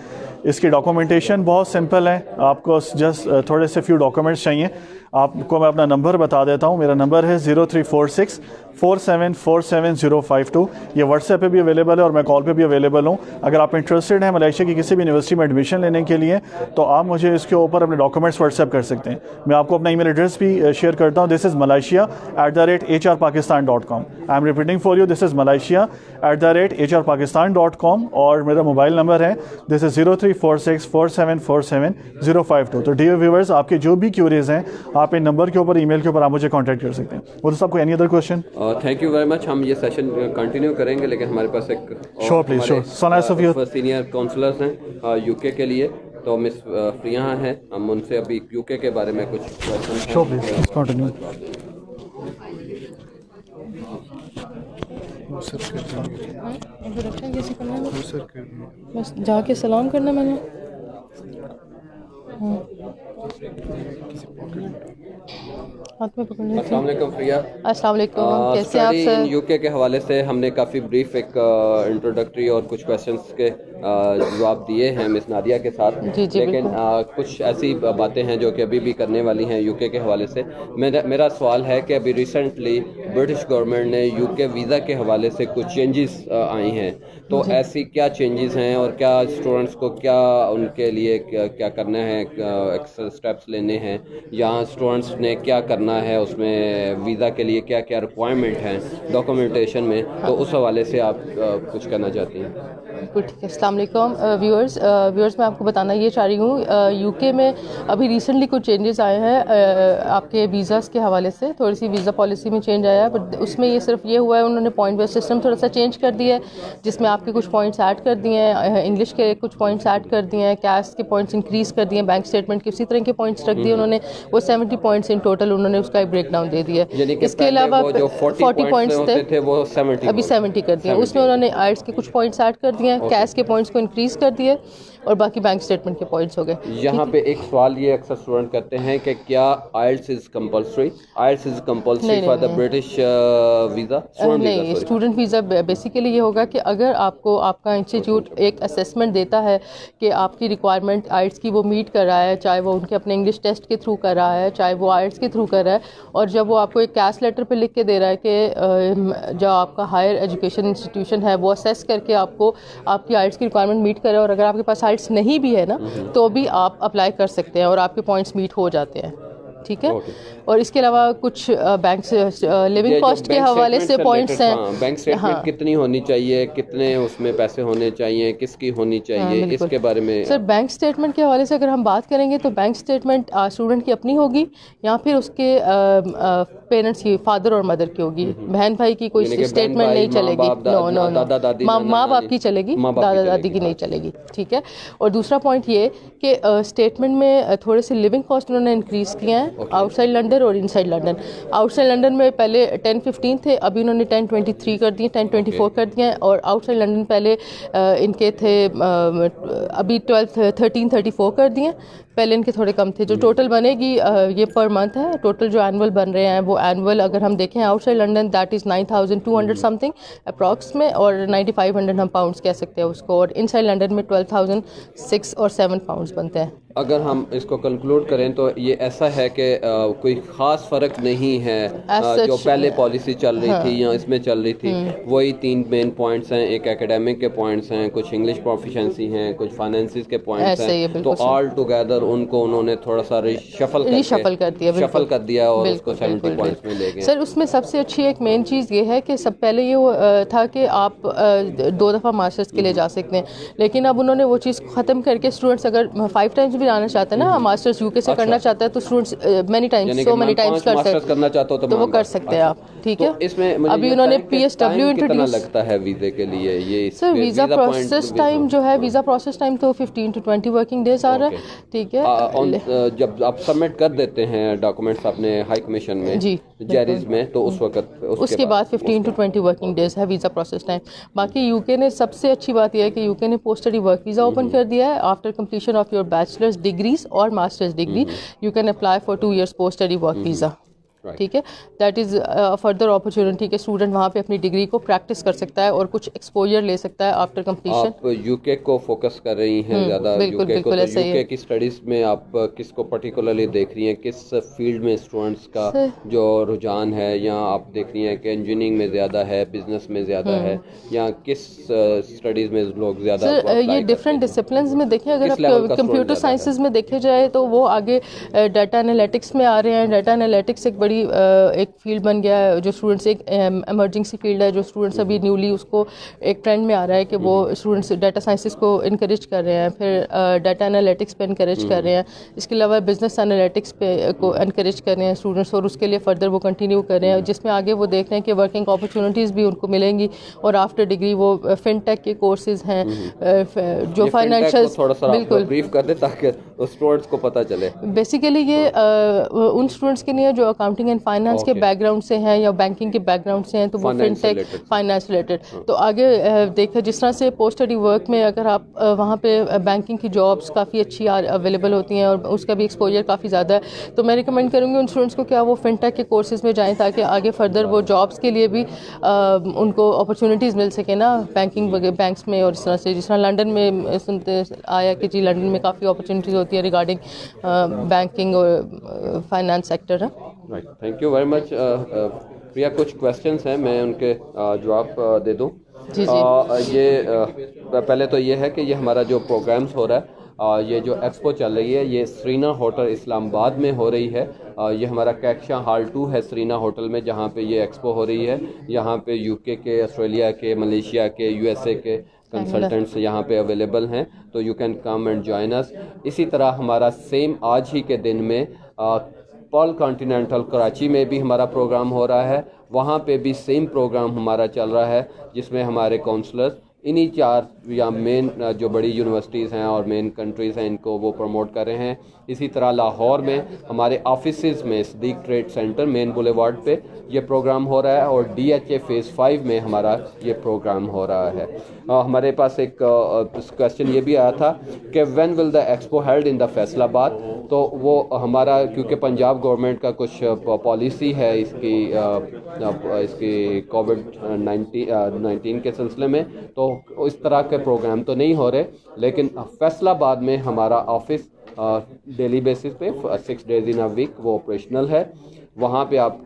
[SPEAKER 3] इसकी डॉक्यूमेंटेशन बहुत सिंपल है, आपको जस्ट थोड़े से फ्यू डॉक्यूमेंट्स चाहिए। आपको मैं अपना नंबर बता देता हूँ, मेरा नंबर है 0346 4747 ये व्हाट्सएप पे भी अवेलेबल है और मैं कॉल पे भी अवेलेबल हूँ। अगर आप इंटरेस्टेड हैं मलेशिया की किसी भी यूनिवर्सिटी में एडमिशन लेने के लिए, तो आप मुझे इसके ऊपर अपने डॉक्यूमेंट्स व्हाट्सएप कर सकते हैं। मैं आपको अपना ईमेल एड्रेस भी शेयर करता हूँ, this is malaysia@hrpakistan.com। I am repeating for you, this is malaysia@hrpakistan.com, और मेरा मोबाइल नंबर है दिस इज़ 0346 4747 तो डियर व्यूवर्स, आपके जो भी क्यूरीज हैं आप इन नंबर के ऊपर, ईमेल के ऊपर आप मुझे कॉन्टैक्ट कर सकते हैं। वो तो सबको any other question?
[SPEAKER 2] Thank you very much. हम ये सेशन कंटिन्यू करेंगे, लेकिन हमारे पास एक
[SPEAKER 3] sure please sure
[SPEAKER 2] senior counsellors हैं UK के लिए, तो मिस प्रिया हैं, हम उनसे अभी UK के बारे में कुछ question
[SPEAKER 3] sure please continue.
[SPEAKER 4] Introduction कैसे करना है? बस जाके सलाम करना मैंने। हाथ में पकड़ने।
[SPEAKER 2] अस्सलाम वालेकुम प्रिया।
[SPEAKER 4] अस्सलाम वालेकुम, कैसे आप सर?
[SPEAKER 2] UK के हवाले से हमने काफ़ी ब्रीफ एक इंट्रोडक्टरी और कुछ क्वेश्चंस के जवाब दिए हैं मिस नादिया के साथ,
[SPEAKER 4] जी जी,
[SPEAKER 2] लेकिन कुछ ऐसी बातें हैं जो कि अभी भी करने वाली हैं UK के हवाले से। मेरा सवाल है कि अभी रिसेंटली ब्रिटिश गवर्नमेंट ने UK वीज़ा के हवाले से कुछ चेंजेस आई हैं, तो ऐसी क्या चेंजेस हैं और क्या स्टूडेंट्स को क्या उनके लिए क्या करना है, एक्स्ट्रा स्टेप्स लेने हैं, या स्टूडेंट्स ने क्या करना है, उसमें वीज़ा के लिए क्या क्या रिक्वायरमेंट हैं डॉक्यूमेंटेशन में, तो उस हवाले से आप कुछ करना चाहती हैं?
[SPEAKER 4] बिल्कुल ठीक है। अस्सलाम वालेकुम व्यूअर्स, मैं आपको बताना ये चाह रही हूँ, UK में अभी रिसेंटली कुछ चेंजेस आए हैं आपके वीज़ास के हवाले से। थोड़ी सी वीज़ा पॉलिसी में चेंज आया है, बट उसमें ये सिर्फ ये हुआ है उन्होंने पॉइंट बेस्ड सिस्टम थोड़ा सा चेंज कर दिया है, जिसमें आपके कुछ पॉइंट्स ऐड कर दिए हैं, इंग्लिश के कुछ पॉइंट्स ऐड कर दिए हैं, कैश के पॉइंट्स इंक्रीज़ कर दिए हैं, बैंक स्टेटमेंट के उसी तरह के पॉइंट्स रख दिए उन्होंने। वो 70 पॉइंट्स इन टोटल उन्होंने उसका एक ब्रेक डाउन दे दिया। इसके अलावा 40 पॉइंट्स थे वो 70
[SPEAKER 2] अभी
[SPEAKER 4] 70 कर दिए। उसमें उन्होंने आइल्स के कुछ पॉइंट्स ऐड कर दिए हैं, कैश के पॉइंट्स को इंक्रीज़ कर दिए, और बाकी बैंक स्टेटमेंट के पॉइंट्स हो गए।
[SPEAKER 2] यहाँ पे एक सवाल ये अक्सर स्टूडेंट करते हैं कि क्या IELTS is compulsory? IELTS is compulsory for the British visa?
[SPEAKER 4] नहीं, स्टूडेंट वीज़ा बेसिकली ये होगा कि अगर आपको आपका इंस्टीट्यूट एक असेसमेंट देता है कि आपकी रिक्वायरमेंट IELTS की वो मीट कर रहा है, चाहे वो उनके अपने इंग्लिश टेस्ट के थ्रू कर रहा है, चाहे वो IELTS के थ्रू कर रहा है, और जब वो आपको एक कैश लेटर पे लिख के दे रहा है कि जो आपका हायर एजुकेशन इंस्टीट्यूशन है वो असेस करके आपको आपकी IELTS की रिक्वायरमेंट मीट करे, और अगर आपके पास IELTS नहीं भी है ना, तो भी आप अप्लाई कर सकते हैं और आपके पॉइंट्स मीट हो जाते हैं, ठीक है। और इसके अलावा कुछ बैंक लिविंग कॉस्ट के हवाले से पॉइंट्स हैं।
[SPEAKER 2] बैंक स्टेटमेंट कितनी होनी चाहिए, कितने उसमें पैसे होने चाहिए, किसकी होनी चाहिए, इसके बारे में?
[SPEAKER 4] सर, बैंक स्टेटमेंट के हवाले से अगर हम बात करेंगे तो बैंक स्टेटमेंट स्टूडेंट की अपनी होगी, या फिर उसके पेरेंट्स की, फादर और मदर की होगी, बहन भाई की कोई
[SPEAKER 2] यानी कि
[SPEAKER 4] स्टेटमेंट
[SPEAKER 2] बहन भाई,
[SPEAKER 4] नहीं
[SPEAKER 2] माँ
[SPEAKER 4] चलेगी।
[SPEAKER 2] बाप,
[SPEAKER 4] नो नो नो,
[SPEAKER 2] दादा दादी,
[SPEAKER 4] माँ
[SPEAKER 2] नाना
[SPEAKER 4] बाप
[SPEAKER 2] नानी,
[SPEAKER 4] की चलेगी,
[SPEAKER 2] माँ बाप की
[SPEAKER 4] दादा दादी
[SPEAKER 2] चलेगी,
[SPEAKER 4] की नहीं
[SPEAKER 2] हाँ।
[SPEAKER 4] चलेगी, ठीक है। और दूसरा पॉइंट ये कि स्टेटमेंट में थोड़े से लिविंग कॉस्ट उन्होंने इंक्रीज़ किए हैं आउटसाइड लंदन और इनसाइड लंदन। आउटसाइड लंदन में पहले 10-15 थे, अभी उन्होंने 10-23 कर दिए, 10-24 कर दिए हैं। और आउटसाइड लंदन पहले इनके थे अभी 13-34 कर दिए, पहले इनके थोड़े कम थे। जो टोटल बनेगी ये पर मंथ है, टोटल जो एनुअल बन रहे हैं वो एनुअल अगर हम देखें outside London that is 9,200 something approx में, और 9,500 हम पाउंड्स कह सकते हैं उसको, और इनसाइड लंदन में 12,006 और 7 पाउंड्स बनते हैं।
[SPEAKER 2] अगर हम इसको कंक्लूड करें तो ये ऐसा है कि कोई ख़ास फ़र्क नहीं है, जो पहले पॉलिसी चल रही थी या इसमें चल रही थी, वही 3 मेन पॉइंट्स हैं। एक एकेडमिक के पॉइंट्स हैं, कुछ इंग्लिश प्रोफिशेंसी हैं, कुछ फाइनेंसिस के पॉइंट्स हैं, तो ऑल टुगेदर उनको उन्होंने थोड़ा सा रिशफल कर दिया और उसको 70 पॉइंट्स में ले गए।
[SPEAKER 4] सर उसमें सबसे अच्छी एक मेन चीज़ ये है कि सब पहले ये था कि आप 2 दफ़ा मास्टर्स के लिए जा सकते हैं, लेकिन अब उन्होंने वो चीज़ ख़त्म करके स्टूडेंट्स अगर 5 टाइम्स भी जाना चाहते हैं ना, मास्टर्स यूके से करना चाहता है तो स्टूडेंट्स मैनी टाइम्स करना चाहते हो तो वो कर सकते हैं आप, ठीक है।
[SPEAKER 2] इसमें
[SPEAKER 4] अभी उन्होंने PSW
[SPEAKER 2] इंट्रोड्यूस लगता है वीज़े के लिए, ये
[SPEAKER 4] सर वीज़ा प्रोसेस टाइम जो है, वीज़ा प्रोसेस टाइम तो 15 to 20 वर्किंग डेज आ रहा है, ठीक है।
[SPEAKER 2] जब आप सबमिट कर देते हैं डॉक्यूमेंट्स अपने हाई कमीशन में
[SPEAKER 4] जी
[SPEAKER 2] जैरिज में, तो उस वक्त
[SPEAKER 4] उसके बाद 15 to 20 वर्किंग डेज है वीज़ा प्रोसेस टाइम। बाकी यूके ने सबसे अच्छी बात यह है कि यूके ने post study work visa open कर दिया है। After completion of your bachelors degrees और masters degree you can apply for 2 years post study work visa, ठीक है। दैट इज़ फर्दर अपॉर्चुनिटी के स्टूडेंट वहाँ पे अपनी डिग्री को प्रैक्टिस कर सकता है और कुछ एक्सपोजर ले सकता है आफ्टर कंप्लीशन।
[SPEAKER 2] आप यूके को फोकस कर रही हैं ज़्यादा, यूके को, तो यूके की स्टडीज़ में आप किसको पर्टिकुलरली देख रही हैं, किस फील्ड में स्टूडेंट्स का जो रुझान है, या आप देख रही हैं कि इंजीनियरिंग में ज़्यादा है, बिजनेस में ज़्यादा है, या किस स्टडीज़ में लोग ज़्यादा?
[SPEAKER 4] ये डिफरेंट डिसिप्लिन्स में देखें, अगर आप कंप्यूटर साइंसेज में देखे जाए तो वो आगे डाटा एनालिटिक्स में आ रहे हैं। डाटा एनालिटिक्स एक बड़ी एक फील्ड बन गया है जो स्टूडेंट्स, एक एमर्जिंग फील्ड है जो स्टूडेंट्स अभी न्यूली उसको एक ट्रेंड में आ रहा है कि वो स्टूडेंट्स डाटा साइंसेस को इनकरेज कर रहे हैं, फिर डाटा एनालिटिक्स पे इनकरेज कर रहे हैं। इसके अलावा बिजनेस एनालिटिक्स पे को इनकरेज कर रहे हैं स्टूडेंट्स, और उसके लिए फर्दर वो कंटिन्यू कर रहे हैं, जिसमें आगे वो देख रहे हैं कि वर्किंग अपॉर्चुनिटीज़ भी उनको मिलेंगी। और आफ्टर डिग्री वो फिनटेक के कोर्सेज हैं, जो फाइनेंशियल,
[SPEAKER 2] बिल्कुल ब्रीफ कर दे ताकि स्टूडेंट्स को पता चले।
[SPEAKER 4] बेसिकली ये उन स्टूडेंट्स के लिए जो अकाउंटिंग एंड फाइनेंस के बैकग्राउंड से हैं या बैंकिंग के बैकग्राउंड से हैं, तो वो फिनटेक फाइनेंस रिलेटेड। तो आगे देखा जिस तरह से पोस्ट स्टडी वर्क में अगर आप वहाँ पे बैंकिंग की जॉब्स काफ़ी अच्छी अवेलेबल होती हैं और उसका भी एक्सपोजर काफ़ी ज़्यादा है, तो मैं रिकमेंड करूँगी उन स्टूडेंट्स को क्या वो फिनटेक के कोर्सेज में जाएँ ताकि आगे फर्दर वो जॉब्स के लिए भी उनको अपॉर्चुनिटीज़ मिल सके ना, बैंकिंग बैंक्स में। और इस तरह से जिस तरह लंदन में सुनते आया कि जी लंदन में काफ़ी अपॉर्चुनिटीज़ होती है रिगार्डिंग बैंकिंग और फाइनेंस सेक्टर है।
[SPEAKER 2] Right, thank you very much Priya. कुछ क्वेश्चंस हैं, मैं उनके जवाब दे दूं।
[SPEAKER 4] जी जी।
[SPEAKER 2] पहले तो ये है कि ये हमारा जो प्रोग्राम्स हो रहा है, ये जो एक्सपो चल रही है, ये सरीना होटल इस्लामाबाद में हो रही है। ये हमारा कैक्शा हॉल 2 है सरीना होटल में, जहाँ पे ये एक्सपो हो रही है। यहाँ पे यूके के, ऑस्ट्रेलिया के, मलेशिया के, यूएसए के कंसल्टेंट्स यहाँ पे अवेलेबल हैं, तो you can come and join us. इसी तरह हमारा सेम आज ही के दिन में पर्ल कॉन्टिनेंटल कराची में भी हमारा प्रोग्राम हो रहा है। वहाँ पे भी सेम प्रोग्राम हमारा चल रहा है, जिसमें हमारे काउंसलर्स इन्हीं 4 या मेन जो बड़ी यूनिवर्सिटीज़ हैं और मेन कंट्रीज़ हैं, इनको वो प्रमोट कर रहे हैं। इसी तरह लाहौर में हमारे ऑफिसेज़ में Siddique Trade Centre Main Boulevard पे ये प्रोग्राम हो रहा है, और DHA फेज़ 5 में हमारा ये प्रोग्राम हो रहा है। हमारे पास एक क्वेश्चन ये भी आया था कि when will the expo held in the Faisalabad, तो वो हमारा क्योंकि पंजाब गवर्नमेंट का कुछ पॉलिसी है इसकी कोविड-19 के सिलसिले में, तो इस तरह के प्रोग्राम तो नहीं हो रहे। लेकिन फैसलाबाद में हमारा ऑफिस डेली बेसिस पे 6 days इन अ वीक वो ऑपरेशनल है। वहाँ पे आप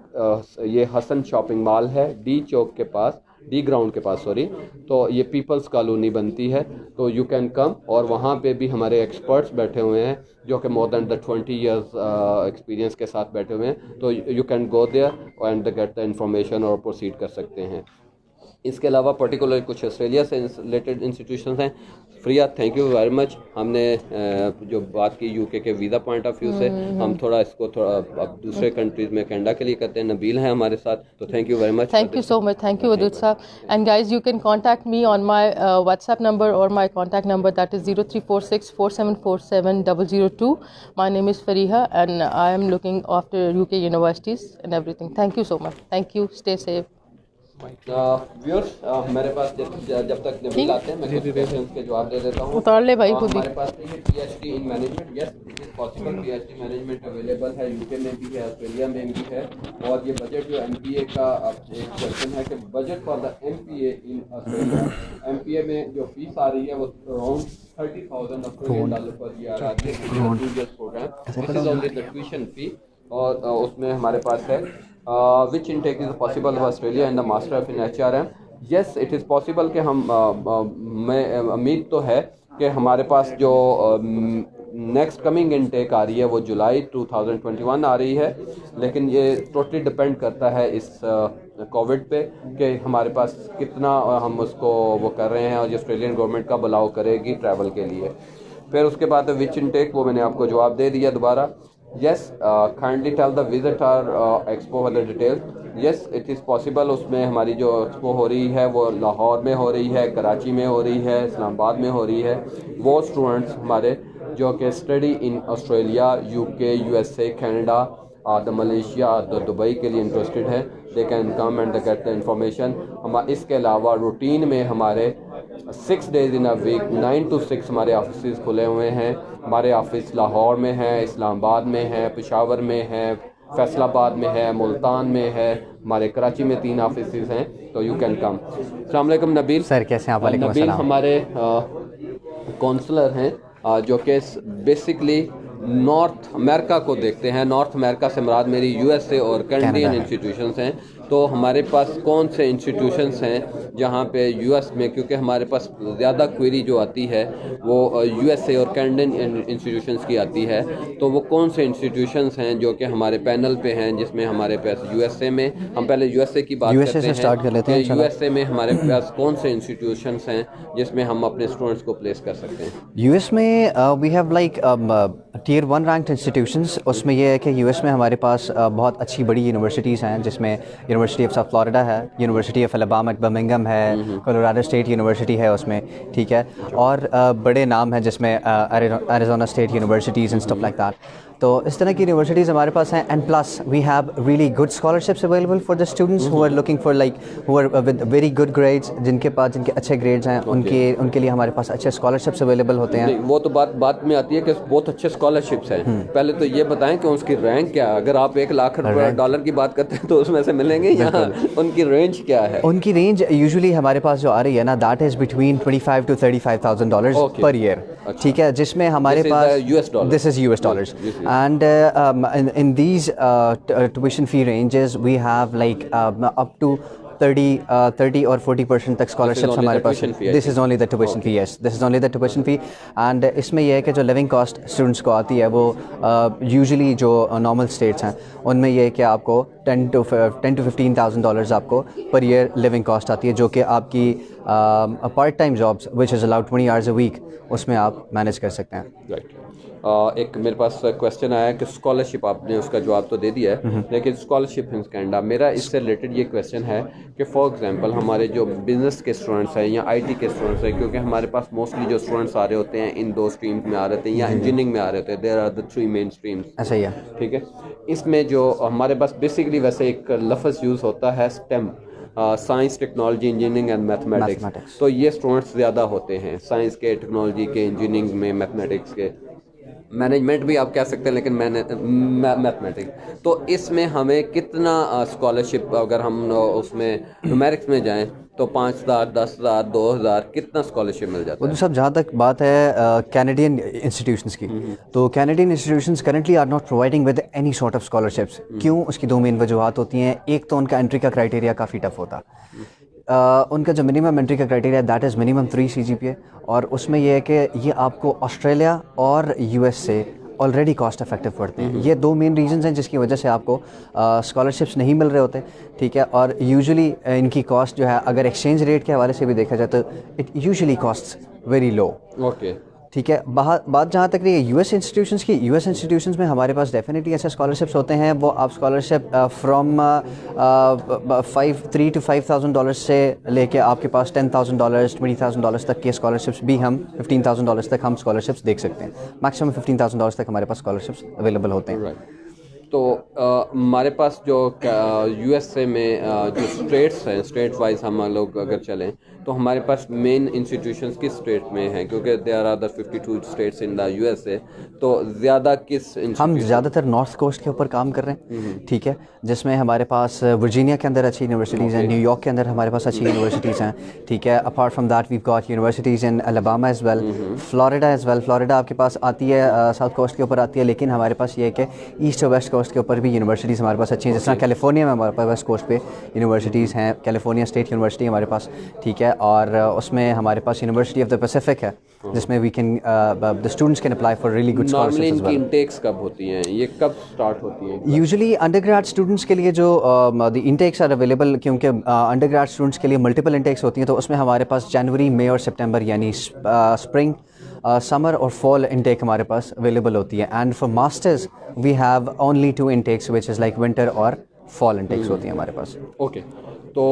[SPEAKER 2] ये हसन शॉपिंग मॉल है, डी ग्राउंड के पास सॉरी, तो ये पीपल्स कॉलोनी बनती है, तो यू कैन कम। और वहाँ पे भी हमारे एक्सपर्ट्स बैठे हुए हैं जो कि मोर देन 20 years एक्सपीरियंस के साथ बैठे हुए हैं, तो you can go there and get the information और प्रोसीड कर सकते हैं। इसके अलावा पर्टिकुलर कुछ ऑस्ट्रेलिया से रिलेटेड इंस्टीट्यूशन हैं। फ्रिया, थैंक यू वेरी मच। हमने जो बात की यूके के वीज़ा पॉइंट ऑफ व्यू से, हम थोड़ा इसको थोड़ा अब दूसरे कंट्रीज़ में कनाडा के लिए करते हैं। नबील हैं हमारे साथ, तो thank you very much.
[SPEAKER 4] Thank you so much. Thank you, Wadud Saab. And guys, you can contact me on my WhatsApp number or my contact number, that is 0346 4747 002. My name is Fariha and I am looking after UK universities and everything. Thank you so much. Thank you. Stay safe.
[SPEAKER 2] Viewers, मेरे पास जब तक नबील आते हैं मैं कुछ क्वेश्चंस के जवाब दे देता हूँ।
[SPEAKER 4] उतार ले भाई खुद ही।
[SPEAKER 2] हमारे पास है PhD in management. Yes, it is possible. PhD management available है, यूके में भी है, ऑस्ट्रेलिया में भी है। और ये बजट जो एमपीए का एक क्वेश्चन है कि budget for the MPa in Australia, MPa में जो फीस आ रही है वो अराउंड $30,000 ऑस्ट्रेलियन पर ईयर आती है। 2 years program, this is only the tuition fee. और उसमें हमारे पास है which intake is possible of Australia and the Master of in HRM? Yes, it is possible कि हम मैं उम्मीद तो है कि हमारे पास जो नेक्स्ट कमिंग इनटेक आ रही है वो जुलाई 2021 आ रही है, लेकिन ये टोटली डिपेंड करता है इस कोविड पे कि हमारे पास कितना हम उसको वो कर रहे हैं और ऑस्ट्रेलियन गवर्नमेंट का बुलाव करेगी ट्रैवल के लिए। फिर उसके बाद विच इनटेक, वो मैंने आपको जवाब दे दिया दोबारा। Yes, kindly tell the visitor expo वाले detail. Yes, it is possible। उसमें हमारी जो एक्सपो हो रही है वो लाहौर में हो रही है, कराची में हो रही है, इस्लामाबाद में हो रही है। वो स्टूडेंट्स हमारे जो कि study in Australia, UK, USA, Canada, the Malaysia, the Dubai के लिए इंटरेस्टेड है, they can come and get the information. हम इसके अलावा रूटीन में हमारे 6 days in a week 9 to 6 हमारे ऑफिस खुले हुए हैं। हमारे ऑफिस लाहौर में है, इस्लामाबाद में है, पेशावर में है, फैसलाबाद में है, मुल्तान में है, हमारे कराची में 3 ऑफिस हैं, तो यू कैन कम। अस्सलाम वालेकुम नबील
[SPEAKER 5] सर, कैसे हैं आप? वालेकुम
[SPEAKER 2] नबील
[SPEAKER 5] अस्सलाम।
[SPEAKER 2] हमारे काउंसलर हैं जो कि बेसिकली नॉर्थ अमेरिका को देखते हैं। नॉर्थ अमेरिका से मुराद मेरी यूएसए और कैनेडियन इंस्टीट्यूशंस हैं। तो हमारे पास कौन से इंस्टीट्यूशंस हैं जहाँ पे यूएस में, क्योंकि हमारे पास ज़्यादा क्वेरी जो आती है वो यूएसए और कैनेडियन इंस्टीट्यूशंस की आती है, तो वो कौन से इंस्टीट्यूशंस हैं जो कि हमारे पैनल पे हैं, जिसमें हमारे पास यूएसए में, हम पहले यूएसए की बात करते हैं,
[SPEAKER 5] स्टार्ट कर लेते हैं।
[SPEAKER 2] यूएसए में हमारे पास कौन से इंस्टीट्यूशंस हैं जिसमें हम अपने स्टूडेंट्स को प्लेस कर सकते हैं?
[SPEAKER 5] यूएस में we have like Tier 1 ranked institutions. उसमें यह है कि यूएस में हमारे पास बहुत अच्छी बड़ी यूनिवर्सिटीज़ हैं, जिसमें यूनिवर्सिटी ऑफ साउथ फ्लोरिडा है, University of Alabama at Birmingham है, कोलोराडो स्टेट यूनिवर्सिटी है उसमें, ठीक है, और बड़े नाम हैं जिसमें Arizona State universities and stuff like that. तो इस तरह की यूनिवर्सिटीज़ हमारे पास हैं। And plus we have really good scholarships available for the students who are looking for like who are with very good grades, जिनके अच्छे ग्रेड्स हैं, उनके लिए हमारे पास अच्छे स्कॉलरशिप्स अवेलेबल होते हैं।
[SPEAKER 2] वो तो बात में आती है कि बहुत अच्छे स्कॉलरशिप्स हैं। पहले तो ये बताएं कि उसकी रैंक क्या है। अगर आप $1 लाख की बात करते हैं तो उसमें से मिलेंगे, या उनकी रेंज क्या है?
[SPEAKER 5] उनकी रेंज यूजुअली हमारे पास जो आ रही है ना, that is between $25,000 to $35,000 per year, ठीक है, जिसमें हमारे पास this is US dollars and in these tuition fee ranges we have like up to 30 or 40% तक scholarships हमारे पास। This is only the tuition fee, yes, this is only the tuition fee। and इसमें यह है कि जो living cost students को आती है वो usually जो normal states हैं उनमें यह है कि आपको $10,000 to $15,000 आपको per year living cost आती है, जो कि आपकी part time jobs which is allowed 20 hours a week उसमें आप manage कर सकते हैं।
[SPEAKER 2] Right। एक मेरे पास क्वेश्चन आया कि स्कॉलरशिप, आपने उसका जवाब तो दे दिया है, लेकिन स्कॉलरशिप इन कनाडा, मेरा इससे रिलेटेड ये क्वेश्चन है कि फॉर एग्जांपल हमारे जो बिज़नेस के स्टूडेंट्स हैं या आईटी के स्टूडेंट्स हैं, क्योंकि हमारे पास मोस्टली जो स्टूडेंट्स आ रहे होते हैं इन 2 स्ट्रीम्स में आ रहे होते हैं या इंजीनियरिंग में आ रहे होते हैं, there are the 3 main streams,
[SPEAKER 5] ऐसा ही है,
[SPEAKER 2] ठीक है। इसमें जो हमारे पास बेसिकली वैसे एक लफ्ज़ यूज़ होता है stem, science, technology, engineering and mathematics. तो ये स्टूडेंट्स ज़्यादा होते हैं साइंस के, टेक्नोलॉजी के, इंजीनियरिंग में, मैथमेटिक्स के, मैनेजमेंट भी आप कह सकते हैं, लेकिन मैथमेटिक्स। तो इसमें हमें कितना स्कॉलरशिप, अगर हम उसमें न्यूमेरिक्स में जाएं तो 5,000, 10,000, 2,000 कितना स्कॉलरशिप मिल जाता है?
[SPEAKER 5] वो सब जहाँ तक बात है कैनेडियन इंस्टीट्यूशंस की, तो Canadian institutions currently are not providing with any sort of scholarships. क्यों? उसकी 2 मेन वजूहत होती हैं। एक तो उनका एंट्री का क्राइटेरिया काफ़ी टफ होता है। उनका जो मिनिमम एंट्री का criteria that is minimum 3 CGPA, और उसमें यह है कि ये आपको ऑस्ट्रेलिया और US से ऑलरेडी कॉस्ट इफेक्टिव पड़ते हैं। ये दो मेन रीजंस हैं जिसकी वजह से आपको स्कॉलरशिप्स नहीं मिल रहे होते, ठीक है। और यूजुअली इनकी कॉस्ट जो है अगर एक्सचेंज रेट के हवाले से भी देखा जाए तो it usually cost very low,
[SPEAKER 2] okay, ठीक
[SPEAKER 5] है। बात जहाँ तक रही है यूएस इंस्टीट्यूशंस की, यूएस इंस्टीट्यूशंस में हमारे पास डेफिनेटली ऐसे स्कॉलरशिप्स होते हैं, वो आप स्कॉलरशिप फ्रॉम $3,000 to $5,000 से लेके आपके पास $10,000 $20,000 तक के स्कॉलरशिप्स भी हम $15,000 तक हम स्कॉलरशिप्स देख सकते हैं। मैक्सिमम $15,000 तक हमारे पास स्कॉलरशिप्स अवेलेबल होते हैं।
[SPEAKER 2] तो हमारे पास जो यूएसए में जो स्टेट्स हैं, स्टेट वाइज हम लोग अगर चलें तो हमारे पास मेन इंस्टीट्यूशंस किस स्टेट में हैं, क्योंकि there are the 52 states in the USA, तो ज़्यादा किस
[SPEAKER 5] हम ज़्यादातर नॉर्थ कोस्ट के ऊपर काम कर रहे हैं, ठीक है, जिसमें हमारे पास वर्जीनिया के अंदर अच्छी यूनिवर्सिटीज़ हैं, न्यूयॉर्क के अंदर हमारे पास अच्छी यूनिवर्सिटीज़ हैं, ठीक है। Apart from that we've got universities in Alabama as well, Florida as well. Florida आपके पास आती है साउथ कोस्ट के ऊपर आती है, लेकिन हमारे पास ये है कि ईस्ट और वेस्ट कोस्ट के ऊपर भी यूनिवर्सिटीज़ हमारे पास अच्छी हैं। जिस तरह कैलिफोर्निया में हमारे पास वेस्ट कोस्ट पे यूनिवर्सिटीज़ हैं, कैलिफोर्निया स्टेट यूनिवर्सिटी हमारे पास, ठीक है। और उसमें हमारे पास यूनिवर्सिटी ऑफ द पैसिफिक है, जिसमें we can the students can apply for really good scholarships as well.
[SPEAKER 2] इनकी इंटेक्स कब होती हैं, ये कब स्टार्ट होती हैं?
[SPEAKER 5] यूजुअली अंडरग्रेड स्टूडेंट्स के लिए जो द इंटेक्स आर अवेलेबल, क्योंकि अंडरग्रेड स्टूडेंट्स के लिए मल्टीपल इंटेक्स होती हैं, तो उसमें हमारे पास जनवरी, मई और सितंबर यानी स्प्रिंग, समर और फॉल इंटेक हमारे पास अवेलेबल होती है। And for masters we have only 2 intakes which is like winter और फॉल इंटेक्स होती हैं हमारे पास।
[SPEAKER 2] ओके, तो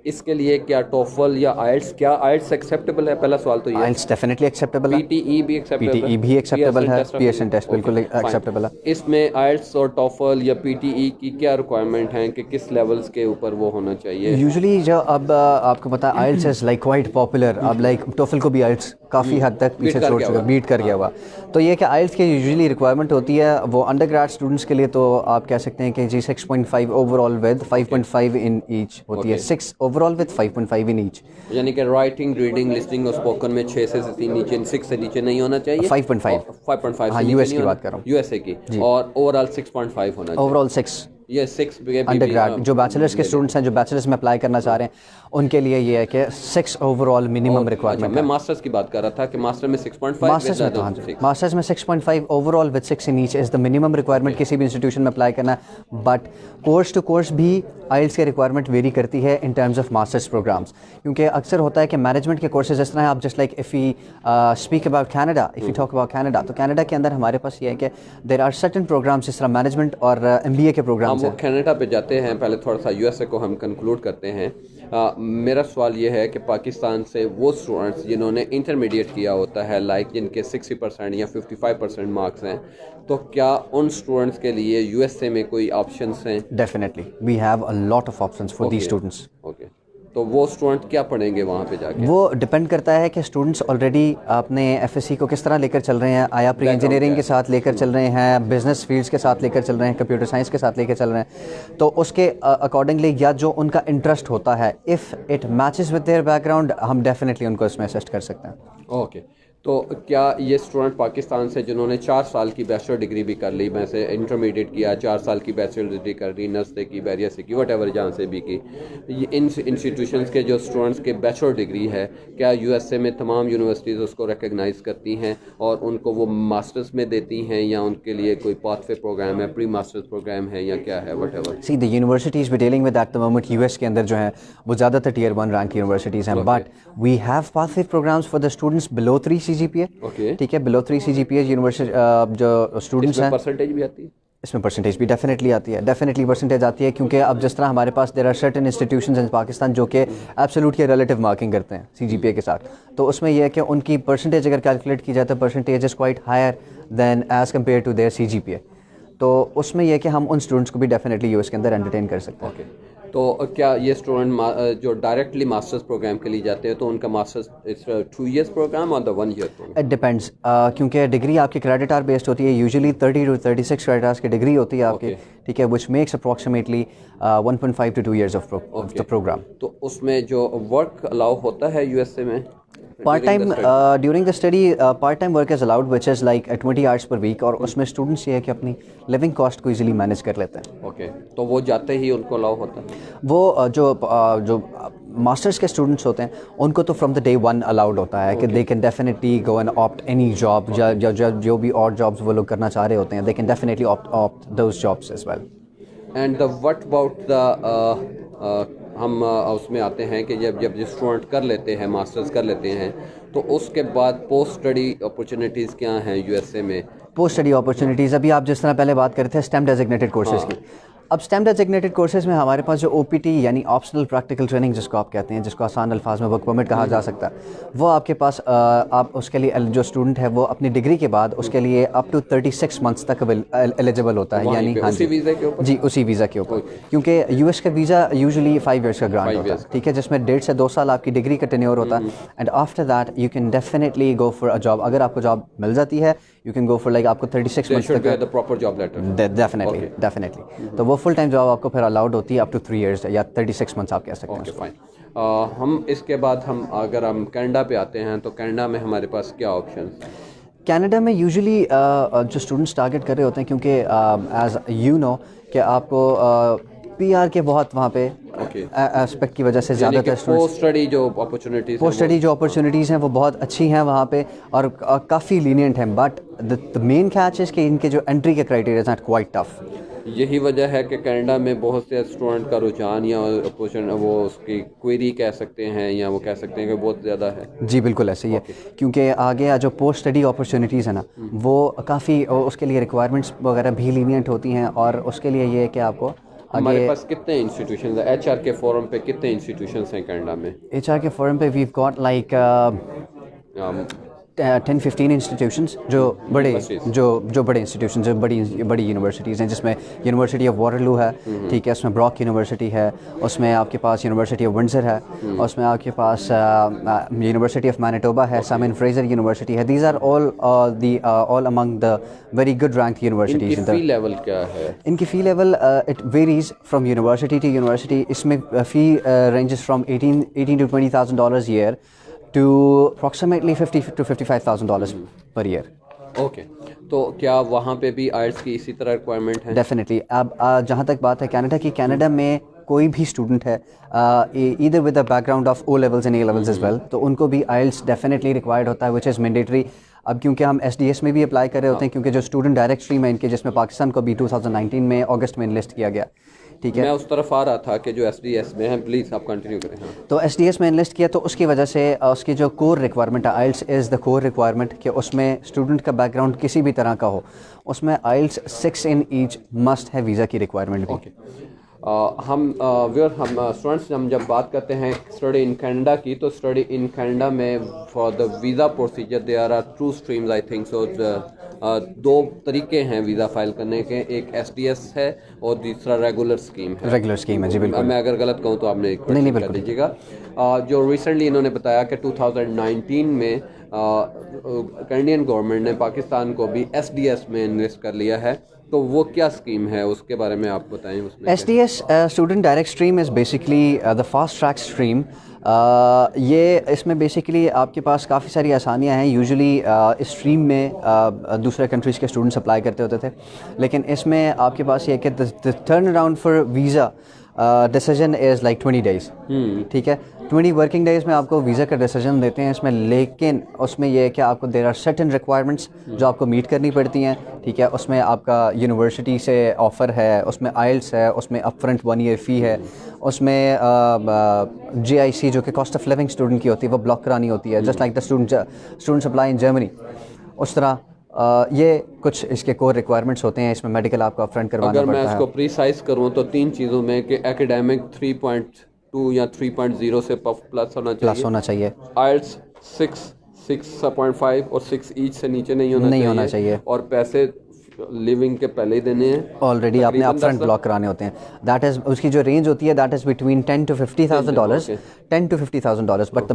[SPEAKER 2] इसके लिए क्या टोफल या आइल्स, क्या आइल्स एक्सेप्टेबल है? पहला सवाल तो ये।
[SPEAKER 5] आइल्स डेफिनेटली एक्सेप्टेबल है,
[SPEAKER 2] पीटीई भी एक्सेप्टेबल है,
[SPEAKER 5] पीटीई भी एक्सेप्टेबल है, पीएसएन टेस्ट बिल्कुल एक्सेप्टेबल है।
[SPEAKER 2] इसमें आइल्स और टोफल या पीटीई की क्या रिक्वायरमेंट हैं कि किस लेवल्स के ऊपर वो होना चाहिए?
[SPEAKER 5] यूजुअली जो अब आपको पता है आइल्स इज लाइक क्वाइट पॉपुलर, अब लाइक टोफल को भी आइल्स काफ़ी हद तक पीछे छोड़ चुका, बीट कर गया हुआ। तो ये कि आइल्स की यूजुअली रिक्वायरमेंट होती है वो अंडरग्रेड स्टूडेंट्स के लिए, तो आप कह सकते हैं कि जी 6.5 ओवरऑल विद 5.5 इन ईच होती है, 6 ओवरऑल विद 5.5 इन ईच।
[SPEAKER 2] यानी कि राइटिंग, रीडिंग, लिसनिंग और स्पोकन में 6 से नीचे, 6 से नीचे नहीं होना चाहिए।
[SPEAKER 5] 5.5 हाँ, यूएस की बात कर रहा हूँ,
[SPEAKER 2] यूएसए की, और ओवरऑल 6.5 होना चाहिए।
[SPEAKER 5] ओवरऑल 6
[SPEAKER 2] ये 6
[SPEAKER 5] अंडरग्रेड जो बैचलर्स के स्टूडेंट्स हैं, जो बैचलर्स में अप्लाई करना चाह रहे हैं, उनके लिए ये है कि 6 ओवरऑल मिनिमम रिक्वायरमेंट।
[SPEAKER 2] मैं मास्टर्स की बात कर रहा था कि मास्टर में 6.5,
[SPEAKER 5] मास्टर्स में तो हाँ, मास्टर्स में 6.5 overall with 6 in each is the minimum requirement किसी भी इंस्टीट्यूशन में अप्लाई करना है। बट कोर्स टू कोर्स भी आइल्स की रिक्वायरमेंट वेरी करती है in terms of masters programs, क्योंकि अक्सर होता है कि मैनेजमेंट के कोर्सेज इस तरह है, आप just like if we speak about Canada, if you talk about Canada, तो कैनेडा के अंदर हमारे पास ये है कि देयर आर सर्टेन प्रोग्राम्स जिस तरह मैनेजमेंट और MBA के प्रोग्राम्स हैं।
[SPEAKER 2] कैनेडा पे जाते हैं, पहले थोड़ा सा यूएसए को हम कंक्लूड करते हैं। मेरा सवाल ये है कि पाकिस्तान से वो स्टूडेंट्स जिन्होंने इंटरमीडिएट किया होता है, लाइक जिनके 60% या 55% मार्क्स हैं, तो क्या उन स्टूडेंट्स के लिए यूएसए में कोई ऑप्शंस हैं?
[SPEAKER 5] Definitely we have a lot of options for these students.
[SPEAKER 2] Okay, तो वो स्टूडेंट क्या पढ़ेंगे वहाँ पे जाके?
[SPEAKER 5] वो डिपेंड करता है कि स्टूडेंट्स ऑलरेडी अपने FSC को किस तरह लेकर चल रहे हैं, आया प्री इंजीनियरिंग के साथ लेकर चल रहे हैं, बिजनेस फील्ड्स के साथ लेकर चल रहे हैं, कंप्यूटर साइंस के साथ लेकर चल रहे हैं, तो उसके अकॉर्डिंगली या जो उनका इंटरेस्ट होता है, if it matches with their background, हम डेफिनेटली उनको इसमें असिस्ट कर सकते हैं।
[SPEAKER 2] ओके, तो क्या ये स्टूडेंट पाकिस्तान से जिन्होंने 4 साल की बैचलर डिग्री भी कर ली, वैसे इंटरमीडिएट किया, 4 साल की बैचलर डिग्री कर ली, नर्स से की, बैरियर से की, वट जहाँ से भी की, ये इन इंस्टीट्यूशंस के जो स्टूडेंट्स के बैचलर डिग्री है, क्या यूएसए में तमाम यूनिवर्सिटीज़ उसको रिकग्नाइज़ करती हैं और उनको वो मास्टर्स में देती हैं, या उनके लिए कोई पाथवे प्रोग्राम है, प्री मास्टर्स प्रोग्राम है, या क्या है, what
[SPEAKER 5] see the universities we dealing with at the moment US के अंदर जो है वो ज़्यादातर Tier 1 रैंक यूनिवर्सिटीज़ हैं, but we have pathway programmes for the students below 3 CGPA।
[SPEAKER 2] Okay,
[SPEAKER 5] ठीक है, बिलो 3 CGPA यूनिवर्सिटी जो स्टूडेंट्स हैं,
[SPEAKER 2] परसेंटेज भी आती है
[SPEAKER 5] इसमें, परसेंटेज भी डेफिनेटली आती है, डेफिनेटली परसेंटेज आती है, क्योंकि अब जिस तरह हमारे पास there are certain institutions in Pakistan जो कि एब्सोल्यूट या रिलेटिव मार्किंग करते हैं CGPA के साथ, तो उसमें यह है कि उनकी परसेंटेज अगर कैलकुलेट की जाए तो percentage is quite higher than as compare to their CGPA, तो उसमें यह है कि हम उन स्टूडेंट्स को भी डेफिनेटली यूएस के अंदर एंटरटेन कर सकते हैं।
[SPEAKER 2] ओके, तो क्या ये स्टूडेंट जो डायरेक्टली मास्टर्स प्रोग्राम के लिए जाते हैं, तो उनका मास्टर्स 2 years प्रोग्राम और 1 year प्रोग्राम?
[SPEAKER 5] इट डिपेंड्स, क्योंकि डिग्री आपकी क्रेडिट आवर बेस्ड होती है, यूजुअली 30 to 36 क्रेडिट आवर्स की डिग्री होती है आपकी, ठीक है, which makes approximately 1.5 to 2 years of the programme.
[SPEAKER 2] तो उसमें जो वर्क अलाउ होता है यूएसए में
[SPEAKER 5] part time during the study, part time work is allowed which is like 20 hours per week, और उसमें स्टूडेंट्स ये है कि अपनी लिविंग कॉस्ट को इजीली मैनेज कर लेते हैं।
[SPEAKER 2] ओके, तो वो जाते ही उनको अलाउ होता है?
[SPEAKER 5] वो जो मास्टर्स के स्टूडेंट्स होते हैं उनको तो from the day one allowed होता है कि दे can definitely go and opt any job, जो भी और जॉब्स वो लोग करना चाह रहे होते हैं, they can definitely opt those jobs as well.
[SPEAKER 2] And what about the हम उसमें आते हैं कि जब स्टूडेंट कर लेते हैं, मास्टर्स कर लेते हैं, तो उसके बाद पोस्ट स्टडी अपॉर्चुनिटीज़ क्या हैं यूएसए में?
[SPEAKER 5] पोस्ट स्टडी अपॉर्चुनिटीज़, अभी आप जिस तरह पहले बात कर रहे थे स्टेम डेजिग्नेटेड कोर्सेज की, अब स्टेम डेजिग्नेटेड कोर्सेज में हमारे पास जो OPT यानी ऑप्शनल प्रैक्टिकल ट्रेनिंग जिसको आप कहते हैं, जिसको आसान अल्फाज में वर्क परमिट कहा जा सकता है, वो आपके पास आप उसके लिए जो स्टूडेंट है वो अपनी डिग्री के बाद उसके लिए अप टू 36 मंथ्स तक एलिजिबल होता है, यानी हाँ
[SPEAKER 2] उसी वीज़ा के ऊपर?
[SPEAKER 5] जी उसी वीज़ा के ऊपर, क्योंकि US का वीज़ा यूजुअली 5 ईयर्स का ग्रांट होता है, ठीक है, जिसमें 1.5 से 2 साल आपकी डिग्री का टेन्योर होता है, and after that you can definitely go for a job. अगर आपको जॉब मिल जाती है you can go for like आपको 36 मंथ्स तक
[SPEAKER 2] the proper job letter,
[SPEAKER 5] definitely तो वो फुल टाइम जॉब आपको फिर अलाउड होती है अप टू 3 इयर्स या 36 मंथ्स आप कह सकते हैं।
[SPEAKER 2] Okay fine. हम इसके बाद अगर हम कनाडा पे आते हैं तो कनाडा में हमारे पास क्या ऑप्शन?
[SPEAKER 5] कनाडा में यूजुअली जो स्टूडेंट्स टारगेट कर रहे होते हैं, क्योंकि एज यू नो कि आपको PR के बहुत वहाँ पे एस्पेक्ट की वजह से ज़्यादातर
[SPEAKER 2] पोस्ट स्टडी जो अपॉर्चुनिटीज़
[SPEAKER 5] हैं वो बहुत अच्छी हैं वहाँ पे और काफ़ी लीनियंट हैं, but the main catch is कि इनके जो एंट्री के क्राइटेरिया हैं क्वाइट टफ।
[SPEAKER 2] यही वजह है कि कनाडा में बहुत से स्टूडेंट का रुझान या वो उसकी क्वेरी कह सकते हैं या वो कह सकते हैं कि बहुत ज़्यादा है।
[SPEAKER 5] जी बिल्कुल ऐसे ही है, क्योंकि आगे जो पोस्ट स्टडी अपॉर्चुनिटीज़ है ना वो काफ़ी उसके लिए रिक्वायरमेंट्स वगैरह भी लीनियंट होती हैं, और उसके लिए ये है कि आपको
[SPEAKER 2] हमारे पास कितने इंस्टीट्यूशंस हैं? HR के फोरम पे कितने इंस्टीट्यूशंस हैं कनाडा में?
[SPEAKER 5] HR के फोरम पे वीव गॉट लाइक 10-15 इंस्टीट्यूशंस जो बड़े इंस्टीट्यूशन जो बड़ी यूनिवर्सिटीज़ हैं, जिसमें यूनिवर्सिटी ऑफ वाटरलू है, ठीक है, उसमें ब्रॉक यूनिवर्सिटी है, उसमें आपके पास यूनिवर्सिटी ऑफ विंडसर है, उसमें आपके पास यूनिवर्सिटी ऑफ मैनिटोबा है, साइमन फ्रेजर यूनिवर्सिटी है। These are all among the very good rank universities.
[SPEAKER 2] इनकी फ़ी लेवल क्या है?
[SPEAKER 5] इनकी fee level it varies from university to university. इसमें fee ranges from $18,000 to $20,000 year to approximately $50,000 to $55,000 per year।
[SPEAKER 2] Okay, तो क्या वहाँ पे भी आइल्स की इसी तरह रिक्वायरमेंट है?
[SPEAKER 5] डेफिनेटली। अब जहाँ तक बात है कनाडा की, कनाडा में कोई भी स्टूडेंट है either with a background of O levels and A levels as well, तो उनको भी आइल्स डेफिनेटली रिक्वायर्ड होता है, विच इज़ मैंडेटरी। अब क्योंकि हम SDS में भी अप्लाई कर रहे होते हैं, क्योंकि जो स्टूडेंट डायरेक्ट स्ट्रीम है इनके, जिसमें पाकिस्तान को भी 2019 में अगस्त में इनलिस्ट किया गया, ठीक है।
[SPEAKER 2] मैं उस तरफ आ रहा था कि जो SDS में है, प्लीज़ आप कंटिन्यू करें। हाँ।
[SPEAKER 5] तो SDS में इनलिस्ट किया, तो उसकी वजह से उसकी जो कोर रिक्वायरमेंट है, आइल्स इज़ द कोर रिक्वायरमेंट, कि उसमें स्टूडेंट का बैकग्राउंड किसी भी तरह का हो, उसमें आइल्स 6 in each मस्ट है वीज़ा की रिक्वायरमेंट भी।
[SPEAKER 2] हम स्टूडेंट्स हम जब बात करते हैं स्टडी इन कनाडा की, तो स्टडी इन कनाडा में for the visa procedure there are 2 streams I think so. 2 तरीके हैं वीज़ा फाइल करने के, एक SDS है और दूसरा रेगुलर स्कीम है।
[SPEAKER 5] रेगुलर स्कीम है जी बिल्कुल।
[SPEAKER 2] मैं अगर गलत कहूँ तो आपने नहीं कर दीजिएगा। जो रिसेंटली इन्होंने बताया कि 2019 में कैनेडियन गवर्नमेंट ने पाकिस्तान को भी SDS में इन्वेस्ट कर लिया है, तो वो क्या स्कीम है उसके बारे में आप बताएं। उसमें
[SPEAKER 5] SDS student direct stream is basically the fast track stream. ये इसमें बेसिकली आपके पास काफ़ी सारी आसानियां हैं। यूजुअली इस स्ट्रीम में दूसरे कंट्रीज़ के स्टूडेंट्स अप्लाई करते होते थे, लेकिन इसमें आपके पास ये कि the turn around for visa decision is like 20 days, ठीक है। 20 वर्किंग डेज़ में आपको वीज़ा का डिसीजन देते हैं इसमें, लेकिन उसमें यह है कि आपको देयर आर सर्टेन रिक्वायरमेंट्स जो आपको मीट करनी पड़ती हैं, ठीक है। उसमें आपका यूनिवर्सिटी से ऑफ़र है, उसमें आइल्स है, उसमें अपफ्रंट 1 year फ़ी है, उसमें GIC जो कि कॉस्ट ऑफ लिविंग स्टूडेंट की होती है वो ब्लॉक करानी होती है, just like the students apply in Germany. उस तरह ये कुछ इसके कोर रिक्वायरमेंट्स होते हैं। इसमें मेडिकल आपको अपफ्रंट करवाना पड़ता है।
[SPEAKER 2] अगर मैं इसको प्रीसाइज करूँ तो 3 चीज़ों में कि एकेडमिक 3.2 या 3.0 से प्लस होना चाहिए। आइल्स 6.5 और 6 ईच से नीचे नहीं होना चाहिए। और पैसे लिविंग के पहले ही देने हैं,
[SPEAKER 5] ऑलरेडी आपने अपफ्रंट ब्लॉक कराने होते हैं। दैट इज़ उसकी जो रेंज होती है that is between $10,000 to $50,000, $10,000 to $50,000, but the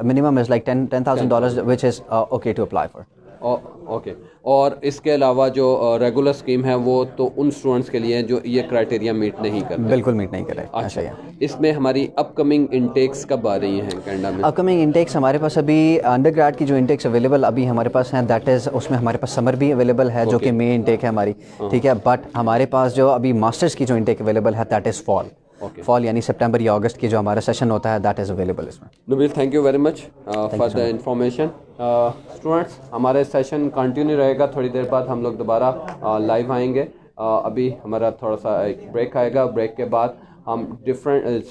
[SPEAKER 5] minimum is like $10,000 which is okay to apply for.
[SPEAKER 2] Okay. और इसके अलावा जो रेगुलर स्कीम है वो तो उन स्टूडेंट्स के लिए जो ये क्राइटेरिया मीट नहीं करते।
[SPEAKER 5] बिल्कुल मीट नहीं कर रहे।
[SPEAKER 2] अच्छा, इसमें हमारी अपकमिंग इंटेक्स कब आ रही हैं कनाडा में?
[SPEAKER 5] अपकमिंग इंटेक्स हमारे पास अभी अंडरग्रेड की जो इंटेक्स अवेलेबल अभी हमारे पास हैं, दैट इज़ उसमें हमारे पास समर भी अवेलेबल है, जो कि मेन इंटेक है हमारी, ठीक है। बट हमारे पास जो अभी मास्टर्स की जो इंटेक अवेलेबल है दैट इज़ फॉल। फॉल यानी सितंबर या अगस्त की जो हमारा सेशन होता है दैट इज़ अवेलेबल इसमें।
[SPEAKER 2] Nabeel, thank you very much for the information. Students, हमारे सेशन कंटिन्यू रहेगा, थोड़ी देर बाद हम लोग दोबारा लाइव आएंगे। अभी हमारा थोड़ा सा एक ब्रेक आएगा, ब्रेक के बाद हम डिफरेंट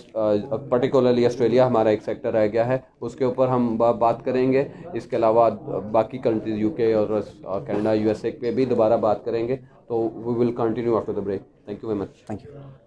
[SPEAKER 2] पर्टिकुलरली ऑस्ट्रेलिया हमारा एक सेक्टर रह गया है, उसके ऊपर हम बात करेंगे। इसके अलावा बाकी कंट्रीज यूके और कनाडा, यूएसए पे भी दोबारा बात करेंगे। तो we will continue after the break. Thank you very much.
[SPEAKER 5] Thank you.